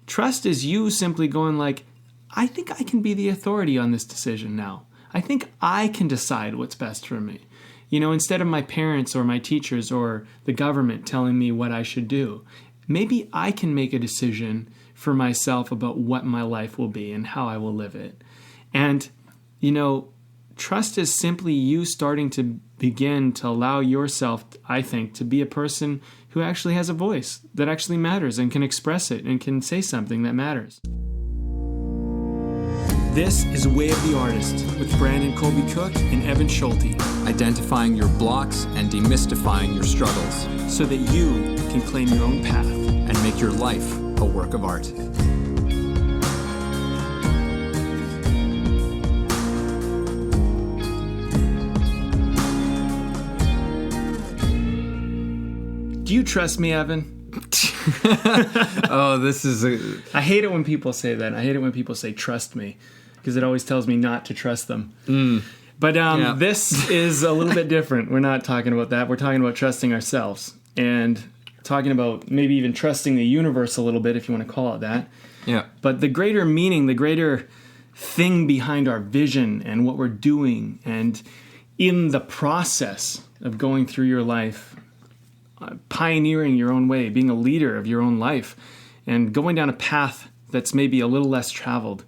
Trust is you simply going like, I think I can be the authority on this decision now. I think I can decide what's best for me. Instead of my parents or my teachers or the government telling me what I should do, maybe I can make a decision for myself about what my life will be and how I will live it. And, trust is simply you starting to begin to allow yourself, I think, to be a person who actually has a voice that actually matters and can express it and can say something that matters. This is Way of the Artist with Brandon Colby Cook and Evan Schulte. Identifying your blocks and demystifying your struggles so that you can claim your own path and make your life a work of art. Do you trust me, Evan? Oh, this is I hate it when people say that. I hate it when people say trust me, because it always tells me not to trust them. But This is a little bit different. We're not talking about that. We're talking about trusting ourselves and talking about maybe even trusting the universe a little bit, if you want to call it that. Yeah. But the greater meaning, the greater thing behind our vision and what we're doing, and in the process of going through your life, pioneering your own way, being a leader of your own life, and going down a path that's maybe a little less traveled.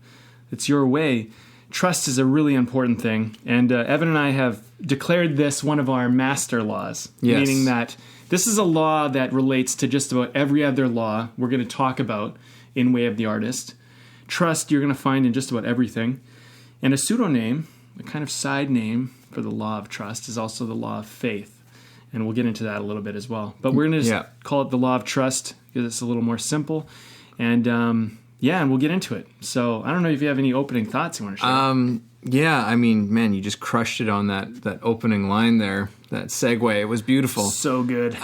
It's your way. Trust is a really important thing. And Evan and I have declared this one of our master laws, meaning that this is a law that relates to just about every other law we're going to talk about in Way of the Artist. Trust you're going to find in just about everything. And a pseudonym, a kind of side name for the law of trust, is also the law of faith. And we'll get into that a little bit as well. But we're going to just call it the law of trust because it's a little more simple. And and we'll get into it. So I don't know if you have any opening thoughts you want to share. Yeah, I mean, man, you just crushed it on that opening line there, that segue. It was beautiful. So good. We've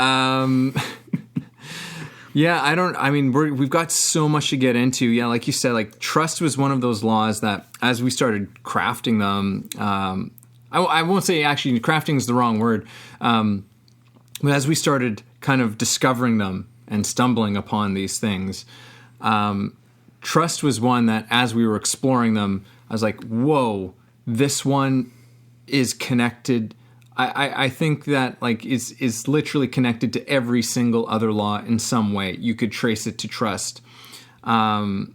got so much to get into. Yeah, like you said, like trust was one of those laws that as we started crafting them, I won't say actually crafting is the wrong word, but as we started kind of discovering them and stumbling upon these things, trust was one that as we were exploring them, I was like, whoa, this one is connected. I think that like is literally connected to every single other law in some way. You could trace it to trust. Some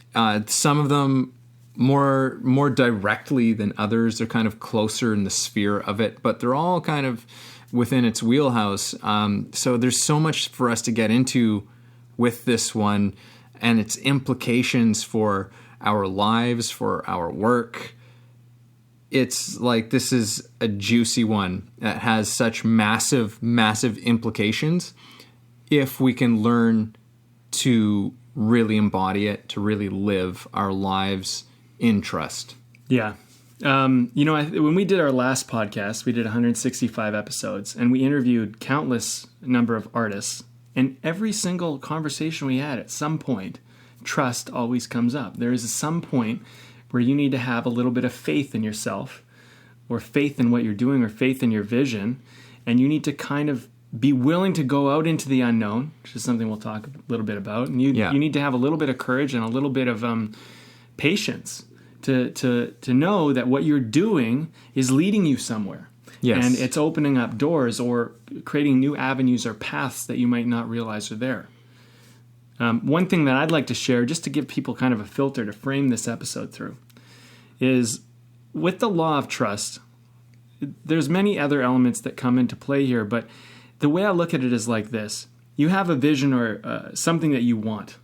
of them more directly than others. They're kind of closer in the sphere of it, but they're all kind of within its wheelhouse. So there's so much for us to get into with this one and its implications for our lives, for our work. It's like this is a juicy one that has such massive, massive implications if we can learn to really embody it, to really live our lives in trust. Yeah. When we did our last podcast, we did 165 episodes, and we interviewed countless number of artists. And every single conversation we had, at some point, trust always comes up. There is some point where you need to have a little bit of faith in yourself, or faith in what you're doing, or faith in your vision, and you need to kind of be willing to go out into the unknown, which is something we'll talk a little bit about. And you need to have a little bit of courage and a little bit of patience to know that what you're doing is leading you somewhere. Yes. And it's opening up doors or creating new avenues or paths that you might not realize are there. One thing that I'd like to share, just to give people kind of a filter to frame this episode through, is with the law of trust, there's many other elements that come into play here, but the way I look at it is like this. You have a vision or something that you want,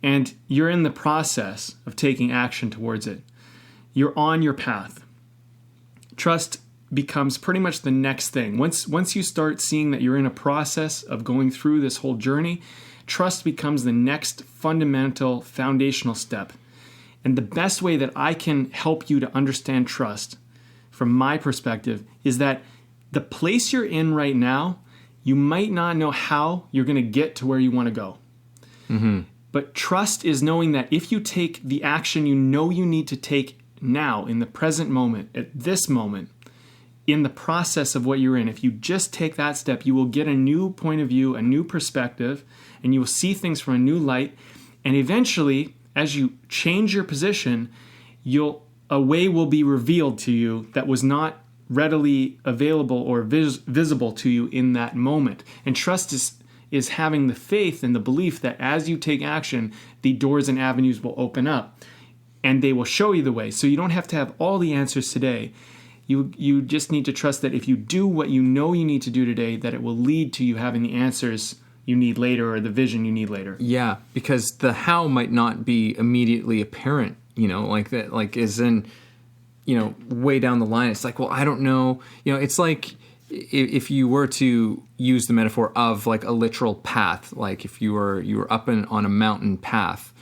and you're in the process of taking action towards it. You're on your path. Trust becomes pretty much the next thing. Once you start seeing that you're in a process of going through this whole journey, trust becomes the next fundamental, foundational step. And the best way that I can help you to understand trust, from my perspective, is that the place you're in right now, you might not know how you're going to get to where you want to go. Mm-hmm. But trust is knowing that if you take the action you know you need to take now, in the present moment, at this moment, in the process of what you're in, if you just take that step, you will get a new point of view, a new perspective, and you will see things from a new light, And eventually, as you change your position, a way will be revealed to you that was not readily available or visible to you in that moment. And trust is having the faith and the belief that as you take action, the doors and avenues will open up and they will show you the way. So you don't have to have all the answers today. You just need to trust that if you do what you know you need to do today, that it will lead to you having the answers you need later or the vision you need later. Yeah, because the how might not be immediately apparent, like that, like is in, way down the line. It's like, well, I don't know. It's like if you were to use the metaphor of like a literal path, like if you were up on a mountain path,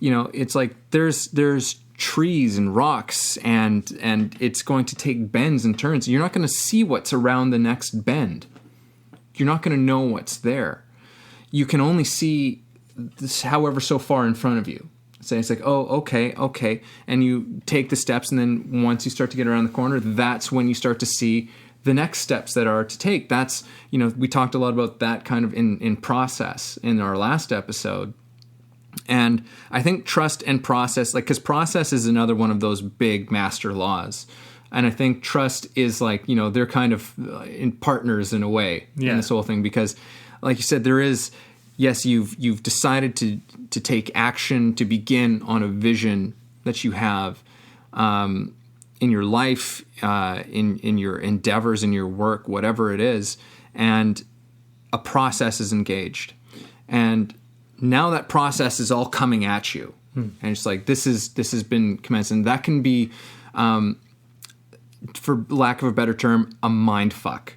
it's like there's trees and rocks and it's going to take bends and turns. You're not going to see what's around the next bend. You're not going to know what's there. You can only see this however so far in front of you. So it's like, oh, okay. And you take the steps, and then once you start to get around the corner, that's when you start to see the next steps that are to take. That's, we talked a lot about that kind of in process in our last episode. And I think trust and process, like, because process is another one of those big master laws. And I think trust is like, they're kind of in partners in a way in this whole thing. Because like you said, there is, yes, you've decided to take action to begin on a vision that you have in your life, in your endeavors, in your work, whatever it is. And a process is engaged. And now that process is all coming at you. And it's like, this has been commenced. And that can be, for lack of a better term, a mind fuck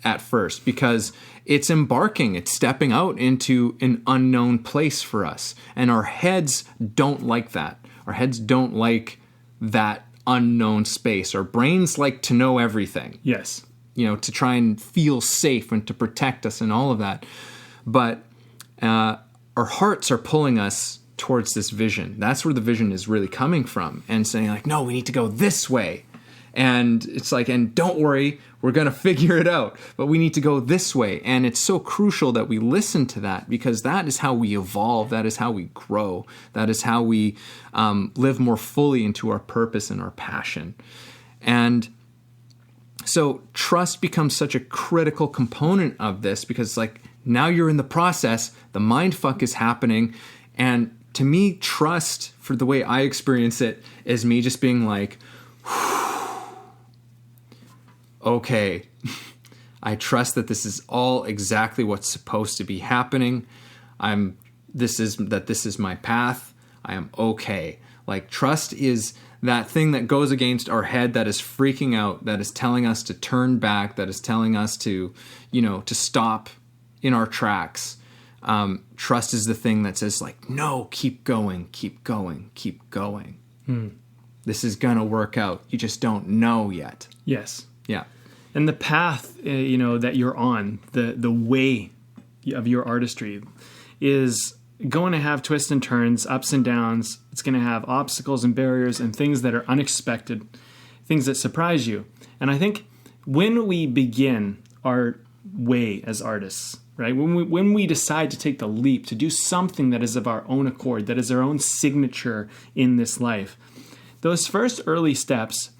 at first, because it's embarking, it's stepping out into an unknown place for us. And our heads don't like that. Our heads don't like that unknown space. Our brains like to know everything. Yes. To try and feel safe and to protect us and all of that. But our hearts are pulling us towards this vision. That's where the vision is really coming from, and saying like, no, we need to go this way. And it's like, and don't worry, we're going to figure it out, but we need to go this way. And it's so crucial that we listen to that, because that is how we evolve. That is how we grow. That is how we live more fully into our purpose and our passion. And so trust becomes such a critical component of this, because like, now you're in the process, the mind fuck is happening. And to me, trust, for the way I experience it, is me just being like, okay, I trust that this is all exactly what's supposed to be happening. This is my path. I am okay. Like, trust is that thing that goes against our head, that is freaking out, that is telling us to turn back, that is telling us to stop in our tracks. Trust is the thing that says like, no, keep going. This is going to work out. You just don't know yet. Yes. Yeah. And the path, that you're on, the way of your artistry is going to have twists and turns, ups and downs. It's going to have obstacles and barriers and things that are unexpected, things that surprise you. And I think when we begin our way as artists, right? When we decide to take the leap to do something that is of our own accord, that is our own signature in this life, those first early steps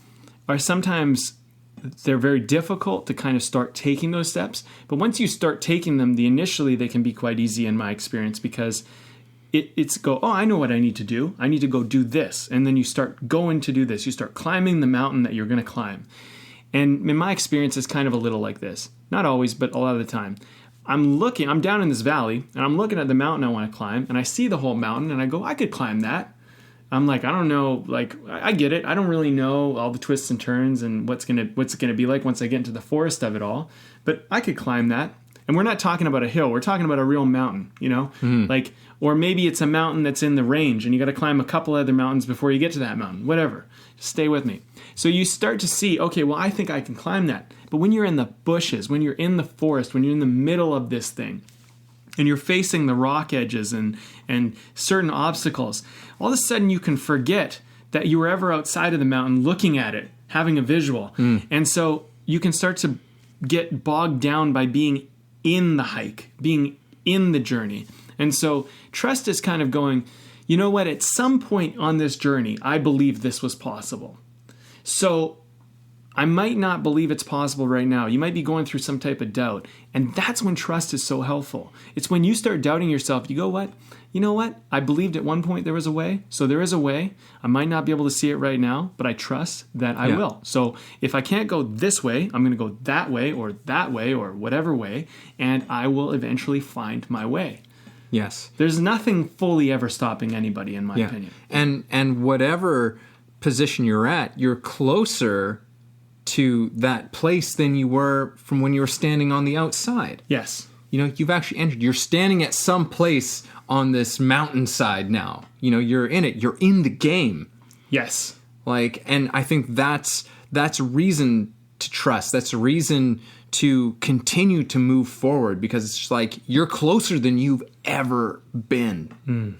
are sometimes, they're very difficult to kind of start taking those steps. But once you start taking them, initially they can be quite easy in my experience, because it's I know what I need to do. I need to go do this. And then you start going to do this. You start climbing the mountain that you're going to climb. And in my experience, it's kind of a little like this. Not always, but a lot of the time. I'm down in this valley, and I'm looking at the mountain I want to climb, and I see the whole mountain, and I go, I could climb that. I'm like, I don't know, like, I get it. I don't really know all the twists and turns and what's it gonna be like once I get into the forest of it all, but I could climb that. And we're not talking about a hill. We're talking about a real mountain, like, or maybe it's a mountain that's in the range, and you got to climb a couple other mountains before you get to that mountain. Whatever. Just stay with me. So you start to see, okay, well, I think I can climb that. But when you're in the bushes, when you're in the forest, when you're in the middle of this thing, and you're facing the rock edges and certain obstacles, all of a sudden you can forget that you were ever outside of the mountain looking at it, having a visual. And so you can start to get bogged down by being in the hike, being in the journey. And so trust is kind of going, you know what, at some point on this journey, I believe this was possible. So I might not believe it's possible right now. You might be going through some type of doubt. And that's when trust is so helpful. It's when you start doubting yourself, you go, what? You know what? I believed at one point there was a way. So there is a way. I might not be able to see it right now, but I trust that I will. So if I can't go this way, I'm going to go that way or whatever way, and I will eventually find my way. Yes. There's nothing fully ever stopping anybody, in my opinion. And whatever position you're at, you're closer to that place than you were from when you were standing on the outside. Yes. You know, you've actually entered. You're standing at some place on this mountainside now. You know, you're in it. You're in the game. Yes. Like, and I think that's reason to trust. That's a reason to continue to move forward, because it's just like you're closer than you've ever been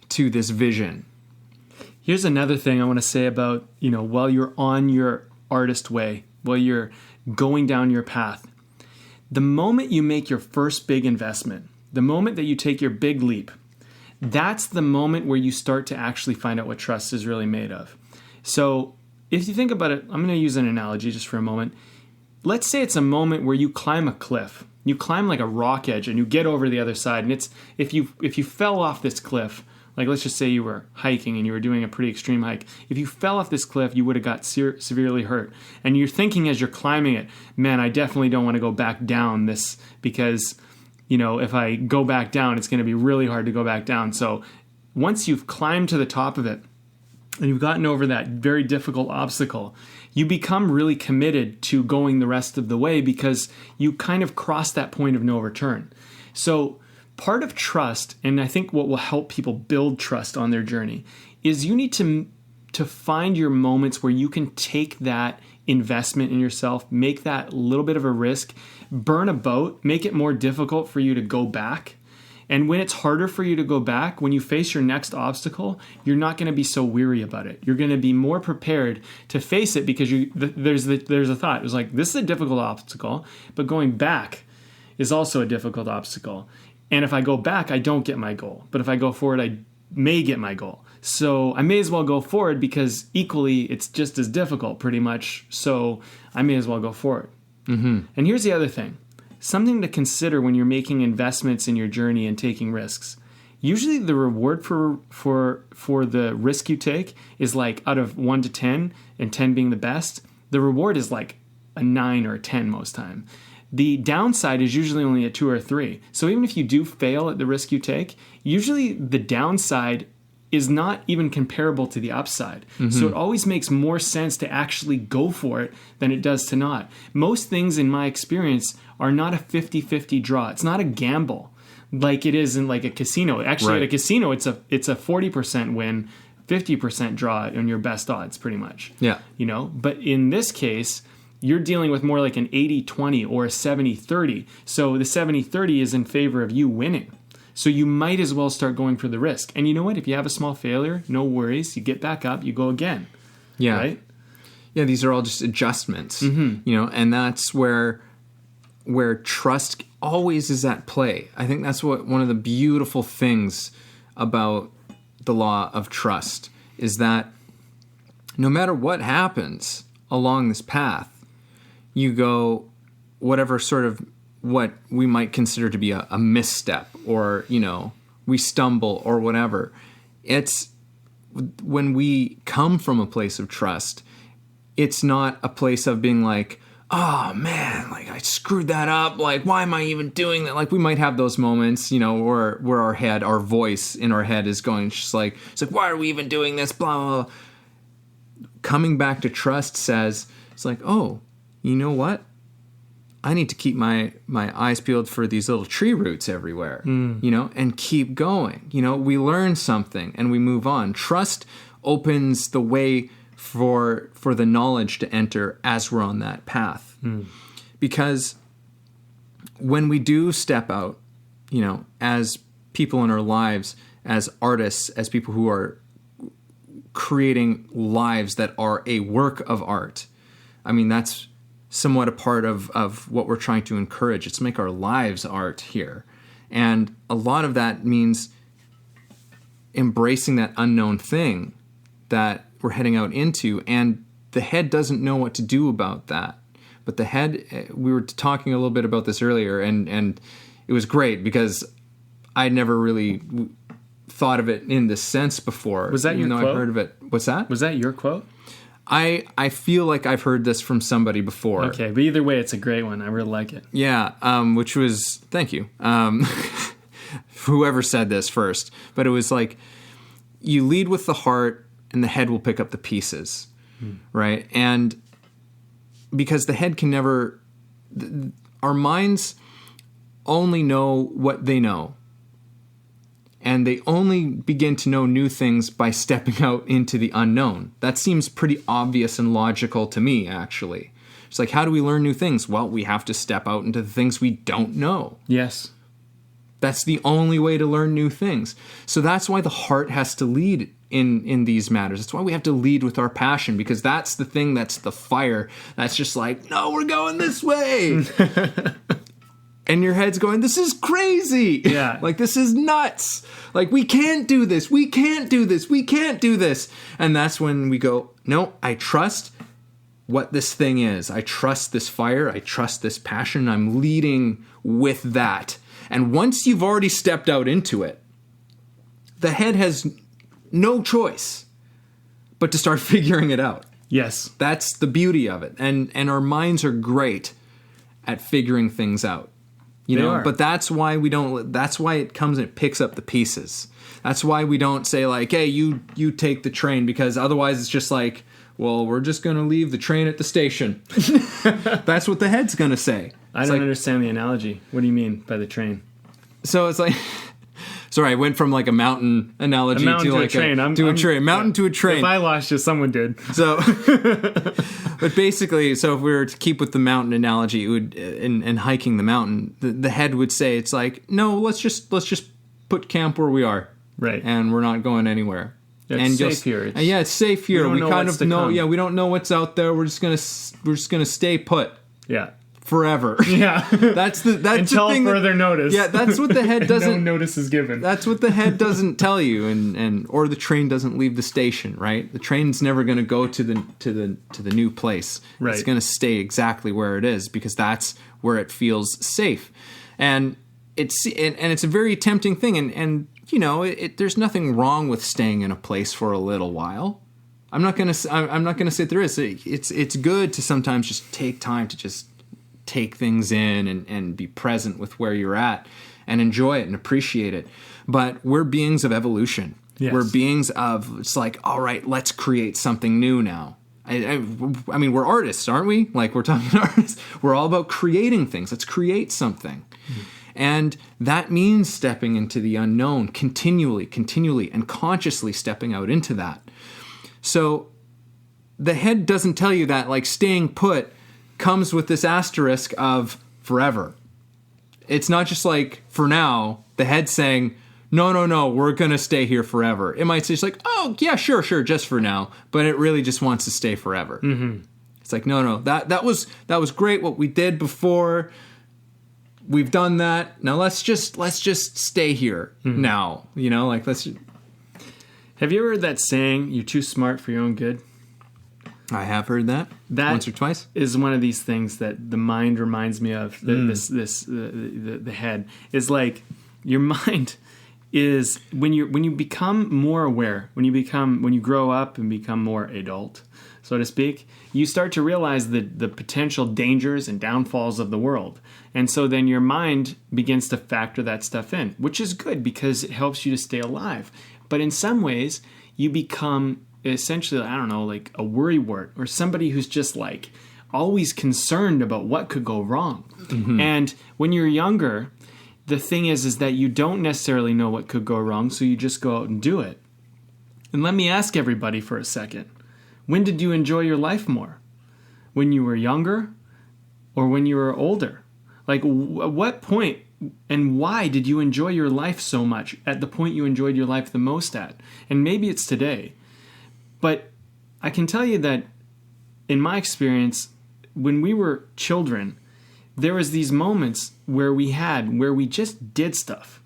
to this vision. Here's another thing I want to say about, you know, while you're on your artist way, while you're going down your path, the moment you make your first big investment, the moment that you take your big leap, that's the moment where you start to actually find out what trust is really made of. So if you think about it, I'm going to use an analogy just for a moment. Let's say it's a moment where you climb a cliff. You climb like a rock edge and you get over the other side. And it's if you fell off this cliff, like let's just say you were hiking and you were doing a pretty extreme hike. If you fell off this cliff, you would have got severely hurt. And you're thinking as you're climbing it, man, I definitely don't want to go back down this, because, you know, if I go back down, it's going to be really hard to go back down. So once you've climbed to the top of it and you've gotten over that very difficult obstacle, you become really committed to going the rest of the way because you kind of cross that point of no return. So part of trust, and I think what will help people build trust on their journey, is you need to find your moments where you can take that investment in yourself, make that little bit of a risk, burn a boat, make it more difficult for you to go back. And when it's harder for you to go back, when you face your next obstacle, you're not going to be so weary about it. You're going to be more prepared to face it, because there's a thought. It was like, this is a difficult obstacle, but going back is also a difficult obstacle. And if I go back, I don't get my goal. But if I go forward, I may get my goal. So I may as well go forward, because equally it's just as difficult pretty much. So I may as well go forward. Mm-hmm. And here's the other thing. Something to consider when you're making investments in your journey and taking risks. Usually the reward for the risk you take is like out of 1 to 10, and 10 being the best, the reward is like a 9 or a 10 most time. The downside is usually only a 2 or a 3. So even if you do fail at the risk you take, usually the downside is not even comparable to the upside. Mm-hmm. So it always makes more sense to actually go for it than it does to not. Most things in my experience are not a 50-50 draw. It's not a gamble like it is in like a casino. Actually, At a casino, it's a 40% win, 50% draw on your best odds pretty much. Yeah. You know, but in this case, you're dealing with more like an 80-20 or a 70-30. So the 70-30 is in favor of you winning. So you might as well start going for the risk. And you know what? If you have a small failure, no worries. You get back up, you go again. Yeah. Right? Yeah, these are all just adjustments. Mm-hmm. You know, and that's where trust always is at play. I think that's one of the beautiful things about the law of trust is that no matter what happens along this path, you go whatever sort of what we might consider to be a misstep, or, you know, we stumble or whatever. It's when we come from a place of trust, it's not a place of being like, oh man, like I screwed that up. Like, why am I even doing that? Like we might have those moments, you know, where our voice in our head is going just like, it's like, why are we even doing this? Blah, blah, blah. Coming back to trust says, it's like, oh, you know what? I need to keep my eyes peeled for these little tree roots everywhere, you know, and keep going. You know, we learn something and we move on. Trust opens the way for the knowledge to enter as we're on that path. Because when we do step out, you know, as people in our lives, as artists, as people who are creating lives that are a work of art, I mean, that's somewhat a part of what we're trying to encourage. It's make our lives art here. And a lot of that means embracing that unknown thing that we're heading out into. And the head doesn't know what to do about that. But the head, we were talking a little bit about this earlier, and it was great because I never really thought of it in this sense before. Was that your quote? I've heard of it. What's that? Was that your quote? I feel like I've heard this from somebody before. Okay, but either way, it's a great one. I really like it. Yeah, which was, thank you. Whoever said this first. But it was like, you lead with the heart and the head will pick up the pieces, right? And because the head can never, our minds only know what they know. And they only begin to know new things by stepping out into the unknown. That seems pretty obvious and logical to me, actually. It's like, how do we learn new things? Well, we have to step out into the things we don't know. Yes. That's the only way to learn new things. So that's why the heart has to lead in these matters. That's why we have to lead with our passion, because that's the thing, that's the fire. That's just like, no, we're going this way. And your head's going, this is crazy. Yeah. Like, this is nuts. Like, we can't do this. We can't do this. We can't do this. And that's when we go, no, I trust what this thing is. I trust this fire. I trust this passion. I'm leading with that. And once you've already stepped out into it, the head has no choice but to start figuring it out. Yes. That's the beauty of it. And our minds are great at figuring things out. You know, but that's why we don't, that's why it comes and it picks up the pieces. That's why we don't say like, hey, you take the train, because otherwise it's just like, well, we're just going to leave the train at the station. That's what the head's going to say. I don't understand the analogy. What do you mean by the train? So it's like, sorry, I went from like a mountain analogy to like a train. Mountain to a train. If I lost you, someone did. So, but basically, so if we were to keep with the mountain analogy, it would, and hiking the mountain, the head would say, it's like, no, let's just put camp where we are. Right. And we're not going anywhere. It's safe here. It's safe here. We kind of know. Come. Yeah, we don't know what's out there. We're just gonna stay put. Yeah. Forever. Yeah. That's until the thing further notice. Yeah, that's what the head doesn't. No notice is given. That's what the head doesn't tell you, and or the train doesn't leave the station. Right. The train's never going to go to the new place. Right. It's going to stay exactly where it is, because that's where it feels safe, and it's a very tempting thing, and you know, there's nothing wrong with staying in a place for a little while. I'm not gonna say there is. It's good to sometimes just take time to just take things in and be present with where you're at and enjoy it and appreciate it. But we're beings of evolution. Yes. We're beings of, it's like, all right, let's create something new now. I mean, we're artists, aren't we? Like, we're talking artists. We're all about creating things. Let's create something. Mm-hmm. And that means stepping into the unknown continually, and consciously stepping out into that. So the head doesn't tell you that, like, staying put comes with this asterisk of forever. It's not just like, for now, the head's saying, no, we're going to stay here forever. It might say, it's like, oh, yeah, sure, just for now. But it really just wants to stay forever. Mm-hmm. It's like, no, that was great what we did before. We've done that. Now let's just stay here now. You know, like, let's. Have you ever heard that saying, you're too smart for your own good? I have heard that once or twice. Is one of these things that the mind reminds me of. The head is like, your mind is when you become more aware, when you grow up and become more adult, so to speak, you start to realize the potential dangers and downfalls of the world, and so then your mind begins to factor that stuff in, which is good because it helps you to stay alive. But in some ways, you become essentially, I don't know, like a worrywart, or somebody who's just like always concerned about what could go wrong. Mm-hmm. And when you're younger, the thing is that you don't necessarily know what could go wrong, so you just go out and do it. And let me ask everybody for a second, when did you enjoy your life more? When you were younger or when you were older? Like, at what point and why did you enjoy your life so much at the point you enjoyed your life the most at? And maybe it's today. But I can tell you that in my experience, when we were children, there was these moments where we just did stuff.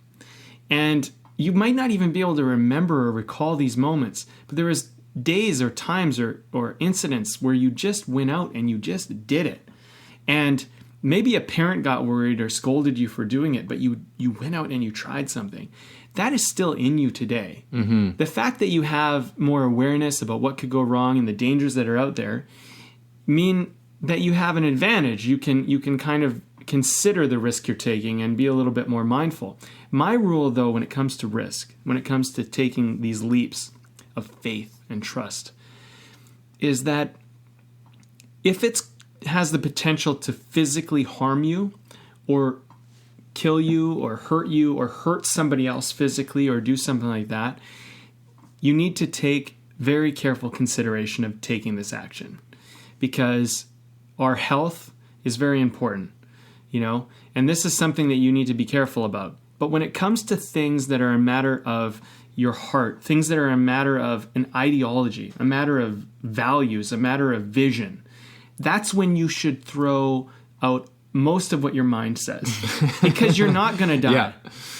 And you might not even be able to remember or recall these moments, but there was days or times or incidents where you just went out and you just did it. And maybe a parent got worried or scolded you for doing it, but you went out and you tried something. That is still in you today. Mm-hmm. The fact that you have more awareness about what could go wrong and the dangers that are out there mean that you have an advantage. You can kind of consider the risk you're taking and be a little bit more mindful. My rule, though, when it comes to risk, when it comes to taking these leaps of faith and trust, is that if it has the potential to physically harm you or kill you or hurt somebody else physically or do something like that, you need to take very careful consideration of taking this action, because our health is very important, and this is something that you need to be careful about. But when it comes to things that are a matter of your heart, things that are a matter of an ideology, a matter of values, a matter of vision, that's when you should throw out most of what your mind says, because you're not going to die. Yeah.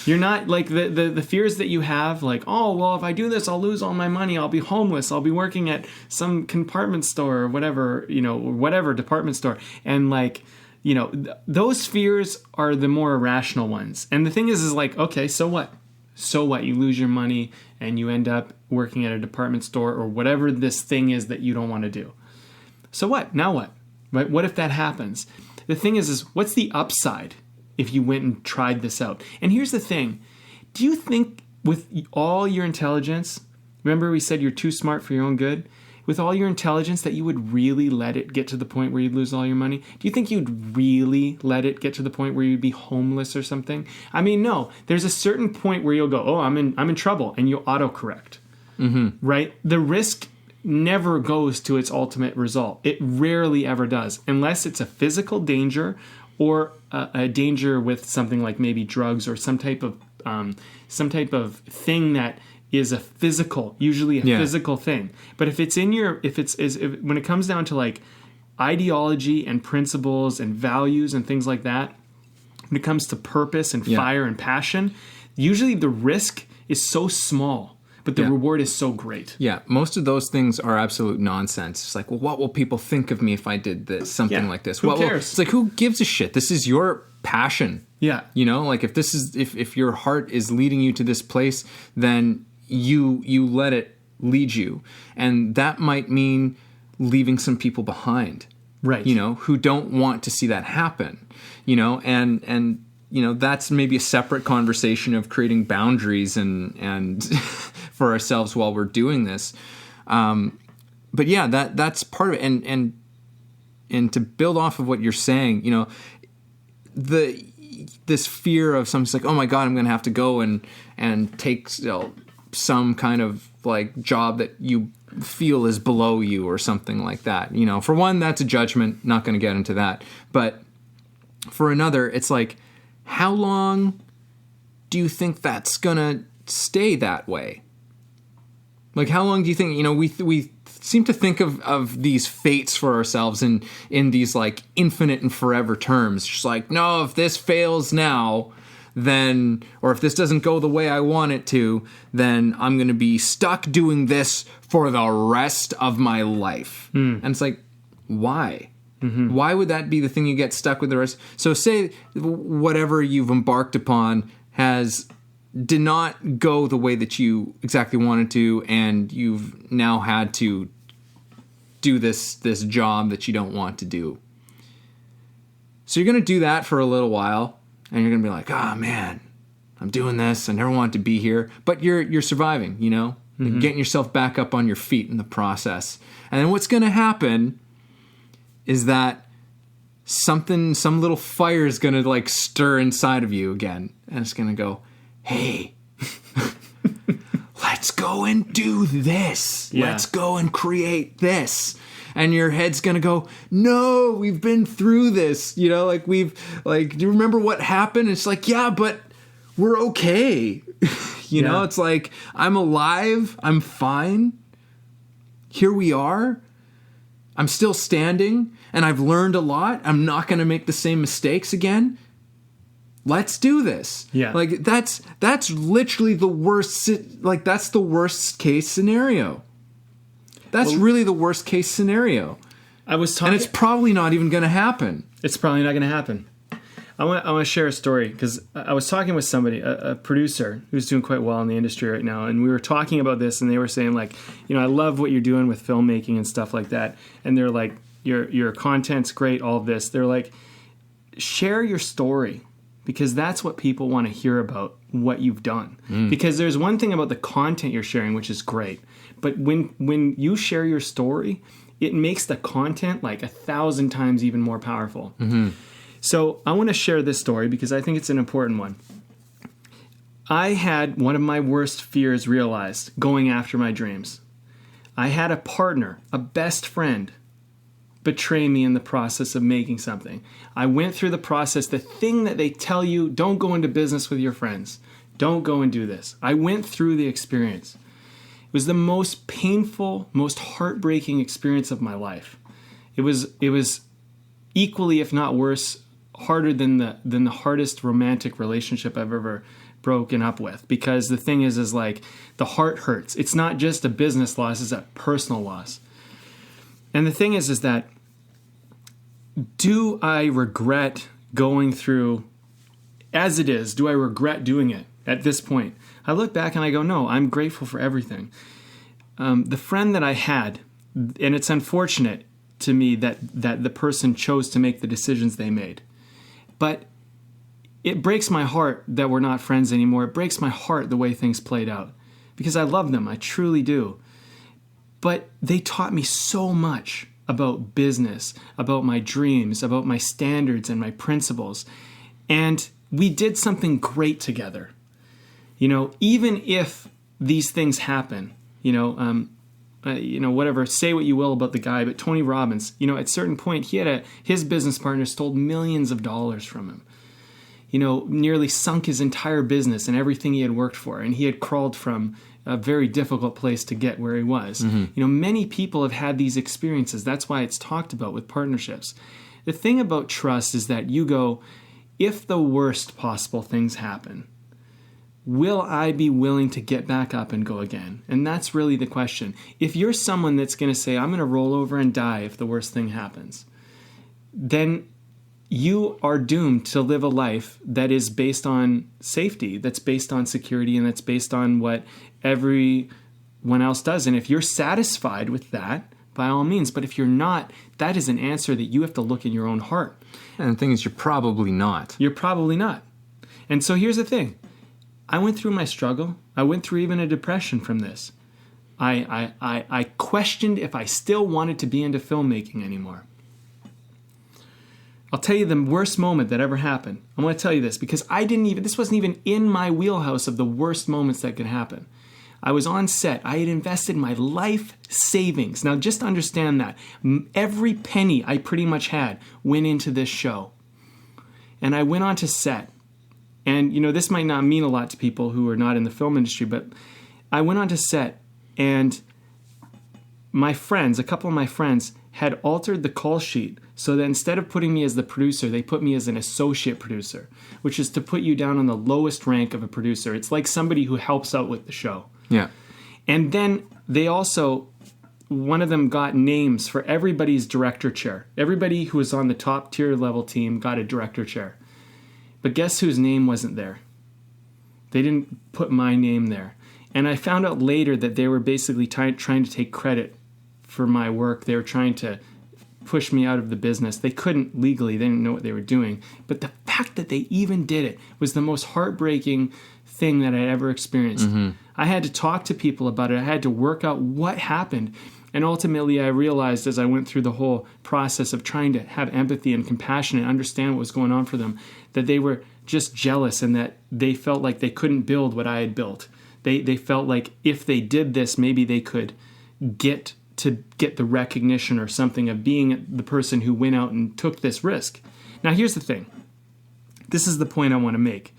You're not like the fears that you have, like, oh, well, if I do this, I'll lose all my money. I'll be homeless. I'll be working at some compartment store or whatever, whatever department store. And those fears are the more irrational ones. And the thing is like, okay, so what? So what? You lose your money and you end up working at a department store or whatever this thing is that you don't want to do. So what? Now what? Right? What if that happens? The thing is what's the upside if you went and tried this out? And here's the thing. Do you think with all your intelligence, remember we said you're too smart for your own good? With all your intelligence, that you would really let it get to the point where you'd lose all your money? Do you think you'd really let it get to the point where you'd be homeless or something? I mean, no. There's a certain point where you'll go, oh, I'm in trouble, and you'll autocorrect. Mm-hmm. Right? The risk never goes to its ultimate result. It rarely ever does, unless it's a physical danger or a danger with something like maybe drugs or some type of thing that is a physical, usually a physical thing. But if it's when it comes down to like ideology and principles and values and things like that, when it comes to purpose and fire and passion, usually the risk is so small, but the reward is so great. Yeah, most of those things are absolute nonsense. It's like, well, what will people think of me if I did this, something like this? Who cares? It's like, who gives a shit? This is your passion. Yeah. Like if your heart is leading you to this place, then you let it lead you. And that might mean leaving some people behind. Right. Who don't want to see that happen. And that's maybe a separate conversation of creating boundaries and for ourselves while we're doing this. But yeah, that's part of it. And to build off of what you're saying, this fear of something's like, oh my God, I'm going to have to go and take some kind of like job that you feel is below you or something like that. For one, that's a judgment. Not going to get into that. But for another, it's like, how long do you think that's going to stay that way? Like, how long do you think, we seem to think of these fates for ourselves in these like infinite and forever terms. Just like, no, if this fails now, then, or if this doesn't go the way I want it to, then I'm going to be stuck doing this for the rest of my life. And it's like, why? Mm-hmm. Why would that be the thing you get stuck with the rest? So say whatever you've embarked upon did not go the way that you exactly wanted to, and you've now had to do this job that you don't want to do. So you're going to do that for a little while, and you're going to be like, oh man, I'm doing this. I never wanted to be here. But you're surviving, mm-hmm. getting yourself back up on your feet in the process. And then what's going to happen is that some little fire is going to like stir inside of you again. And it's going to go, hey, let's go and do this. Yeah. Let's go and create this. And your head's going to go, no, we've been through this. Do you remember what happened? It's like, yeah, but we're okay. It's like, I'm alive. I'm fine. Here we are. I'm still standing and I've learned a lot. I'm not going to make the same mistakes again. Let's do this. Yeah. Like that's literally the worst, like that's the worst case scenario. That's really the worst case scenario. I was talking, and it's probably not even going to happen. It's probably not going to happen. I want to share a story because I was talking with somebody, a producer who's doing quite well in the industry right now, and we were talking about this, and they were saying like, I love what you're doing with filmmaking and stuff like that, and they're like, your content's great, all of this. They're like, share your story because that's what people want to hear about what you've done. Because there's one thing about the content you're sharing, which is great, but when you share your story, it makes the content like 1,000 times even more powerful. So I want to share this story because I think it's an important one. I had one of my worst fears realized going after my dreams. I had a partner, a best friend, betray me in the process of making something. I went through the process, the thing that they tell you, don't go into business with your friends. Don't go and do this. I went through the experience. It was the most painful, most heartbreaking experience of my life. It was equally, if not worse, harder than the hardest romantic relationship I've ever broken up with. Because the thing is like the heart hurts. It's not just a business loss; it's a personal loss. And the thing is that do I regret going through as it is? Do I regret doing it at this point? I look back and I go, no, I'm grateful for everything. The friend that I had, and it's unfortunate to me that the person chose to make the decisions they made. But it breaks my heart that we're not friends anymore. It breaks my heart the way things played out. Because I love them, I truly do. But they taught me so much about business, about my dreams, about my standards and my principles. And we did something great together. Even if these things happen, whatever, say what you will about the guy, but Tony Robbins, at a certain point, his business partner stole millions of dollars from him. Nearly sunk his entire business and everything he had worked for. And he had crawled from a very difficult place to get where he was. Many people have had these experiences. That's why it's talked about with partnerships. The thing about trust is that you go, if the worst possible things happen, will I be willing to get back up and go again? And that's really the question. If you're someone that's going to say, I'm going to roll over and die if the worst thing happens, then you are doomed to live a life that is based on safety, that's based on security, and that's based on what everyone else does. And if you're satisfied with that, by all means. But if you're not, that is an answer that you have to look in your own heart. And the thing is, you're probably not. You're probably not. And so here's the thing. I went through my struggle. I went through even a depression from this. I questioned if I still wanted to be into filmmaking anymore. I'll tell you the worst moment that ever happened. I'm going to tell you this because this wasn't even in my wheelhouse of the worst moments that could happen. I was on set. I had invested my life savings. Now just understand that. Every penny I pretty much had went into this show. And I went on to set. And, this might not mean a lot to people who are not in the film industry, but I went on to set and a couple of my friends had altered the call sheet so that instead of putting me as the producer, they put me as an associate producer, which is to put you down on the lowest rank of a producer. It's like somebody who helps out with the show. Yeah. And then they also, one of them got names for everybody's director chair. Everybody who was on the top tier level team got a director chair. But guess whose name wasn't there? They didn't put my name there. And I found out later that they were basically trying to take credit for my work. They were trying to push me out of the business. They couldn't legally. They didn't know what they were doing. But the fact that they even did it was the most heartbreaking thing that I'd ever experienced. I had to talk to people about it. I had to work out what happened. And ultimately, I realized as I went through the whole process of trying to have empathy and compassion and understand what was going on for them, that they were just jealous and that they felt like they couldn't build what I had built. They felt like if they did this, maybe they could get the recognition or something of being the person who went out and took this risk. Now, here's the thing. This is the point I want to make.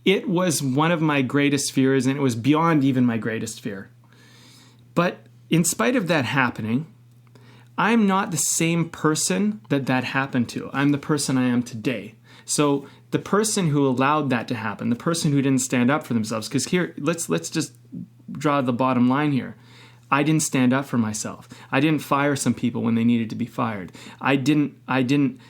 It was one of my greatest fears, and it was beyond even my greatest fear. But in spite of that happening, I'm not the same person that happened to. I'm the person I am today. So the person who allowed that to happen, the person who didn't stand up for themselves, because here, let's just draw the bottom line here. I didn't stand up for myself. I didn't fire some people when they needed to be fired. I didn't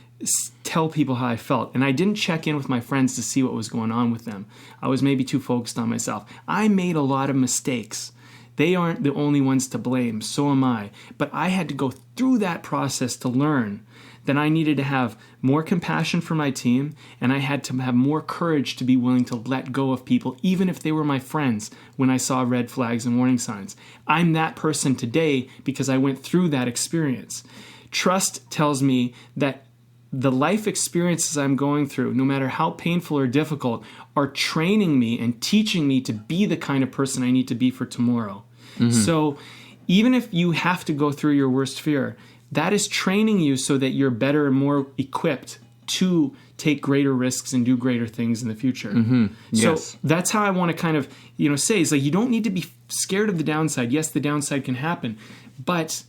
tell people how I felt, and I didn't check in with my friends to see what was going on with them. I was maybe too focused on myself. I made a lot of mistakes. They aren't the only ones to blame, so am I. But I had to go through that process to learn that I needed to have more compassion for my team, and I had to have more courage to be willing to let go of people, even if they were my friends, when I saw red flags and warning signs. I'm that person today because I went through that experience. Trust tells me that the life experiences I'm going through, no matter how painful or difficult, are training me and teaching me to be the kind of person I need to be for tomorrow. Mm-hmm. So even if you have to go through your worst fear, that is training you so that you're better and more equipped to take greater risks and do greater things in the future. Mm-hmm. Yes. So that's how I want to kind of, say is like, you don't need to be scared of the downside. Yes, the downside can happen, but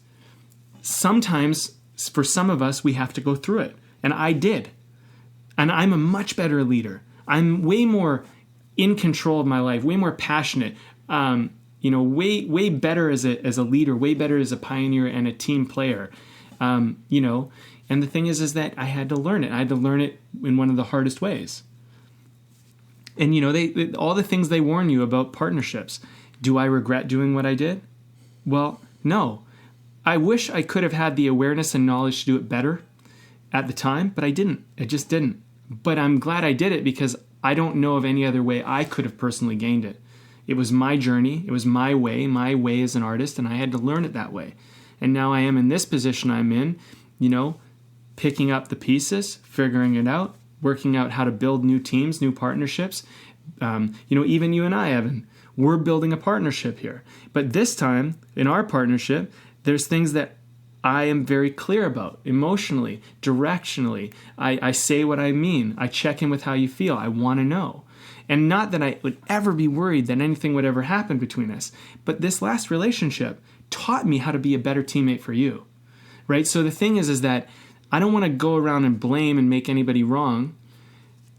sometimes for some of us, we have to go through it. And I did. And I'm a much better leader. I'm way more in control of my life, way more passionate, way better as a leader, way better as a pioneer and a team player. And the thing is that I had to learn it. I had to learn it in one of the hardest ways. And, they all the things they warn you about partnerships. Do I regret doing what I did? Well, no. I wish I could have had the awareness and knowledge to do it better at the time, but I didn't. I just didn't. But I'm glad I did it because I don't know of any other way I could have personally gained it. It was my journey. It was my way as an artist, and I had to learn it that way. And now I am in this position I'm in, picking up the pieces, figuring it out, working out how to build new teams, new partnerships. Even you and I, Evan, we're building a partnership here. But this time, in our partnership, there's things that I am very clear about emotionally, directionally. I say what I mean. I check in with how you feel. I want to know. And not that I would ever be worried that anything would ever happen between us. But this last relationship taught me how to be a better teammate for you. Right? So the thing is that I don't want to go around and blame and make anybody wrong.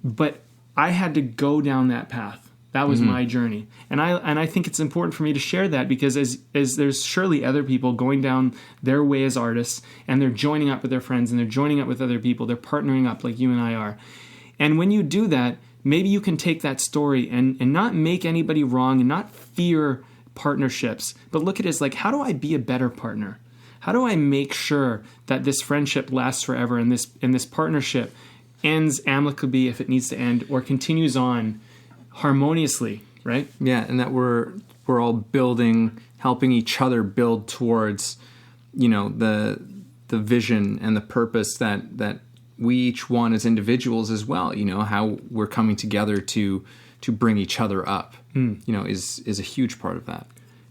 But I had to go down that path. That was my journey. And I think it's important for me to share that because as there's surely other people going down their way as artists, and they're joining up with their friends, and they're joining up with other people, they're partnering up like you and I are. And when you do that, maybe you can take that story and not make anybody wrong and not fear partnerships, but look at it as like, how do I be a better partner? How do I make sure that this friendship lasts forever and this partnership ends amicably if it needs to end, or continues on harmoniously, right? Yeah, and that we're all building, helping each other build towards, the vision and the purpose that we each want as individuals as well. How we're coming together to bring each other up. Is a huge part of that.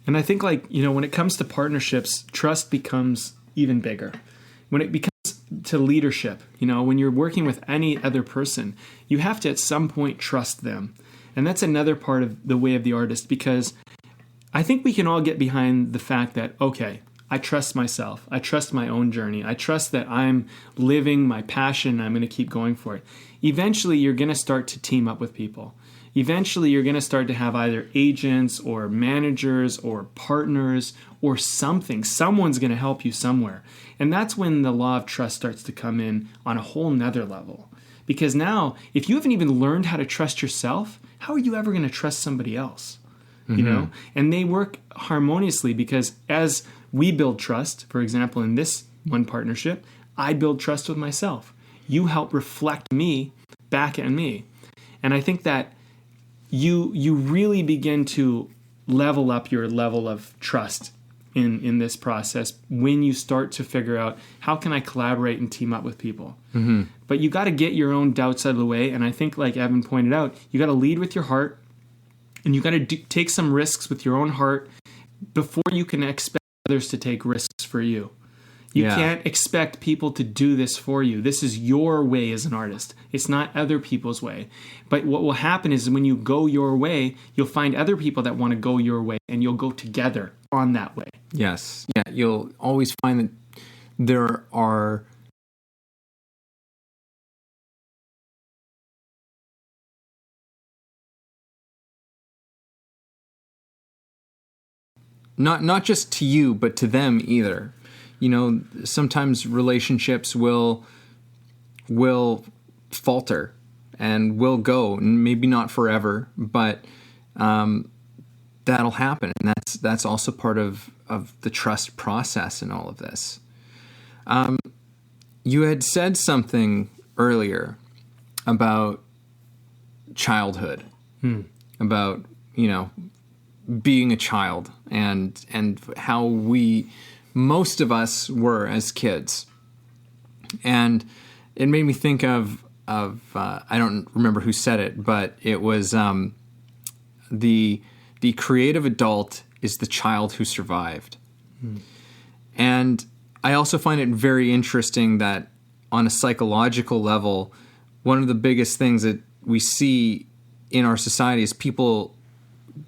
And I think when it comes to partnerships, trust becomes even bigger. When it becomes to leadership, when you're working with any other person, you have to at some point trust them. And that's another part of the way of the artist, because I think we can all get behind the fact that, okay, I trust myself. I trust my own journey. I trust that I'm living my passion and I'm going to keep going for it. Eventually, you're going to start to team up with people. Eventually, you're going to start to have either agents or managers or partners or something. Someone's going to help you somewhere. And that's when the law of trust starts to come in on a whole nother level. Because now, if you haven't even learned how to trust yourself, how are you ever going to trust somebody else? Mm-hmm. And they work harmoniously because as we build trust, for example, in this one partnership, I build trust with myself. You help reflect me back at me. And I think that you really begin to level up your level of trust in this process when you start to figure out how can I collaborate and team up with people. Mm-hmm. But you got to get your own doubts out of the way. And I think, like Evan pointed out, you got to lead with your heart, and you got to take some risks with your own heart before you can expect others to take risks for you. You can't expect people to do this for you. This is your way as an artist. It's not other people's way. But what will happen is when you go your way, you'll find other people that want to go your way, and you'll go together on that way. Yes. Yeah, you'll always find there are not just to you, but to them either. You know, sometimes relationships will falter and will go, and maybe not forever, but that'll happen, and that's also part of the trust process in all of this. You had said something earlier about childhood, about, you know, being a child and how most of us were as kids. And it made me think of I don't remember who said it, but it was the creative adult is the child who survived. And I also find it very interesting that on a psychological level, one of the biggest things that we see in our society is people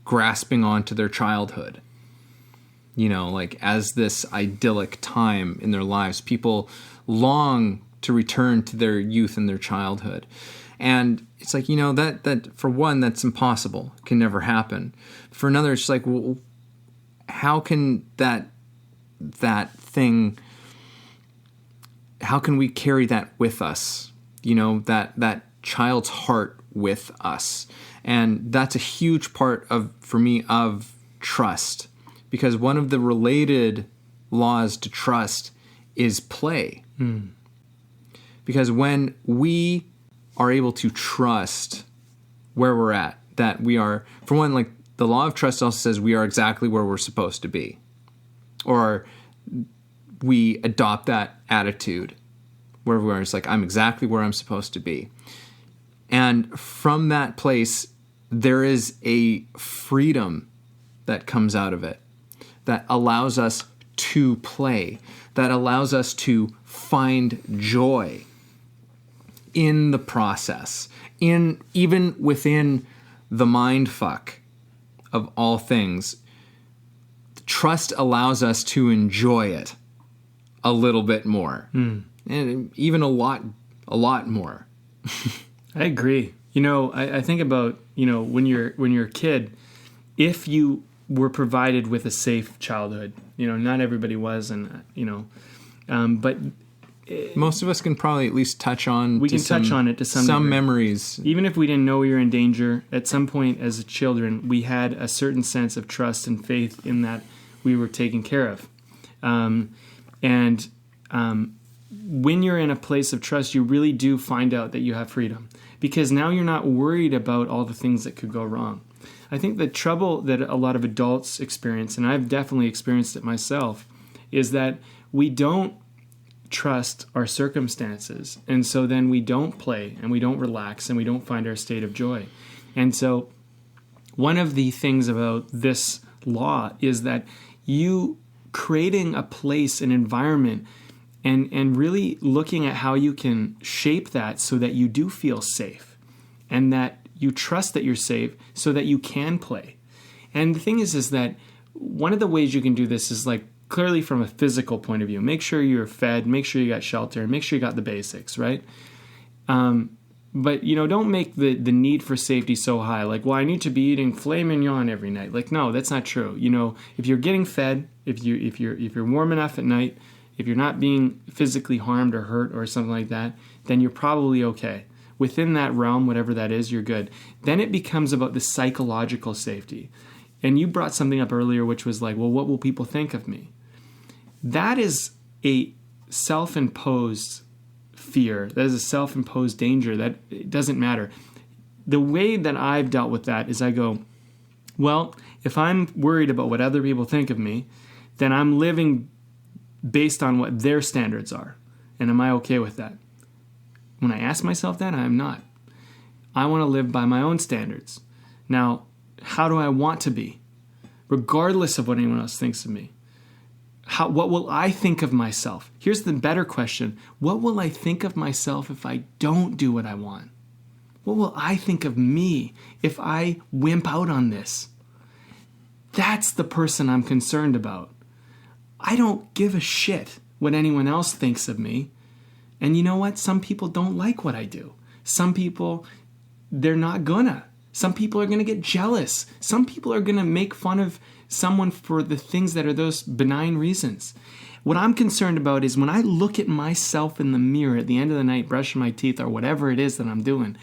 grasping onto their childhood. You know, like as this idyllic time in their lives, people long to return to their youth and their childhood. And it's like, you know, that for one, that's impossible. It can never happen. For another, it's like, well, how can that thing, how can we carry that with us? You know, that child's heart with us. And that's a huge part for me, of trust, because one of the related laws to trust is play. Because when we are able to trust where we're at, that we are, for one, like the law of trust also says we are exactly where we're supposed to be, or we adopt that attitude where we're just like, I'm exactly where I'm supposed to be. And from that place, there is a freedom that comes out of it that allows us to play, that allows us to find joy in the process, even within the mind fuck of all things. Trust allows us to enjoy it a little bit more, and even a lot more. I agree. You know, I think about, you know, when you're a kid, if you were provided with a safe childhood, you know, not everybody was, and you know, but most of us can probably at least touch on. We can touch on it to some degree. Memories. Even if we didn't know we were in danger, at some point as children, we had a certain sense of trust and faith in that we were taken care of, and when you're in a place of trust, you really do find out that you have freedom, because now you're not worried about all the things that could go wrong. I think the trouble that a lot of adults experience, and I've definitely experienced it myself, is that we don't trust our circumstances. And so then we don't play and we don't relax and we don't find our state of joy. And so one of the things about this law is that you creating a place, an environment, and really looking at how you can shape that so that you do feel safe and that you trust that you're safe so that you can play. And the thing is that one of the ways you can do this is like clearly from a physical point of view. Make sure you're fed, make sure you got shelter, and make sure you got the basics, right? But, you know, don't make the need for safety so high. Like, well, I need to be eating filet mignon every night. Like, no, that's not true. You know, if you're getting fed, if you're warm enough at night, if you're not being physically harmed or hurt or something like that, then you're probably okay. Within that realm, whatever that is, you're good. Then it becomes about the psychological safety. And you brought something up earlier, which was like, well, what will people think of me? That is a self-imposed fear. That is a self-imposed danger. That it doesn't matter. The way that I've dealt with that is I go, well, if I'm worried about what other people think of me, then I'm living based on what their standards are. And am I okay with that? When I ask myself that, I'm not. I want to live by my own standards. Now, how do I want to be? Regardless of what anyone else thinks of me. What will I think of myself? Here's the better question. What will I think of myself if I don't do what I want? What will I think of me if I wimp out on this? That's the person I'm concerned about. I don't give a shit what anyone else thinks of me. And you know what? Some people don't like what I do. Some people, they're not gonna. Some people are gonna get jealous. Some people are gonna make fun of someone for the things that are those benign reasons. What I'm concerned about is when I look at myself in the mirror at the end of the night, brushing my teeth or whatever it is that I'm doing,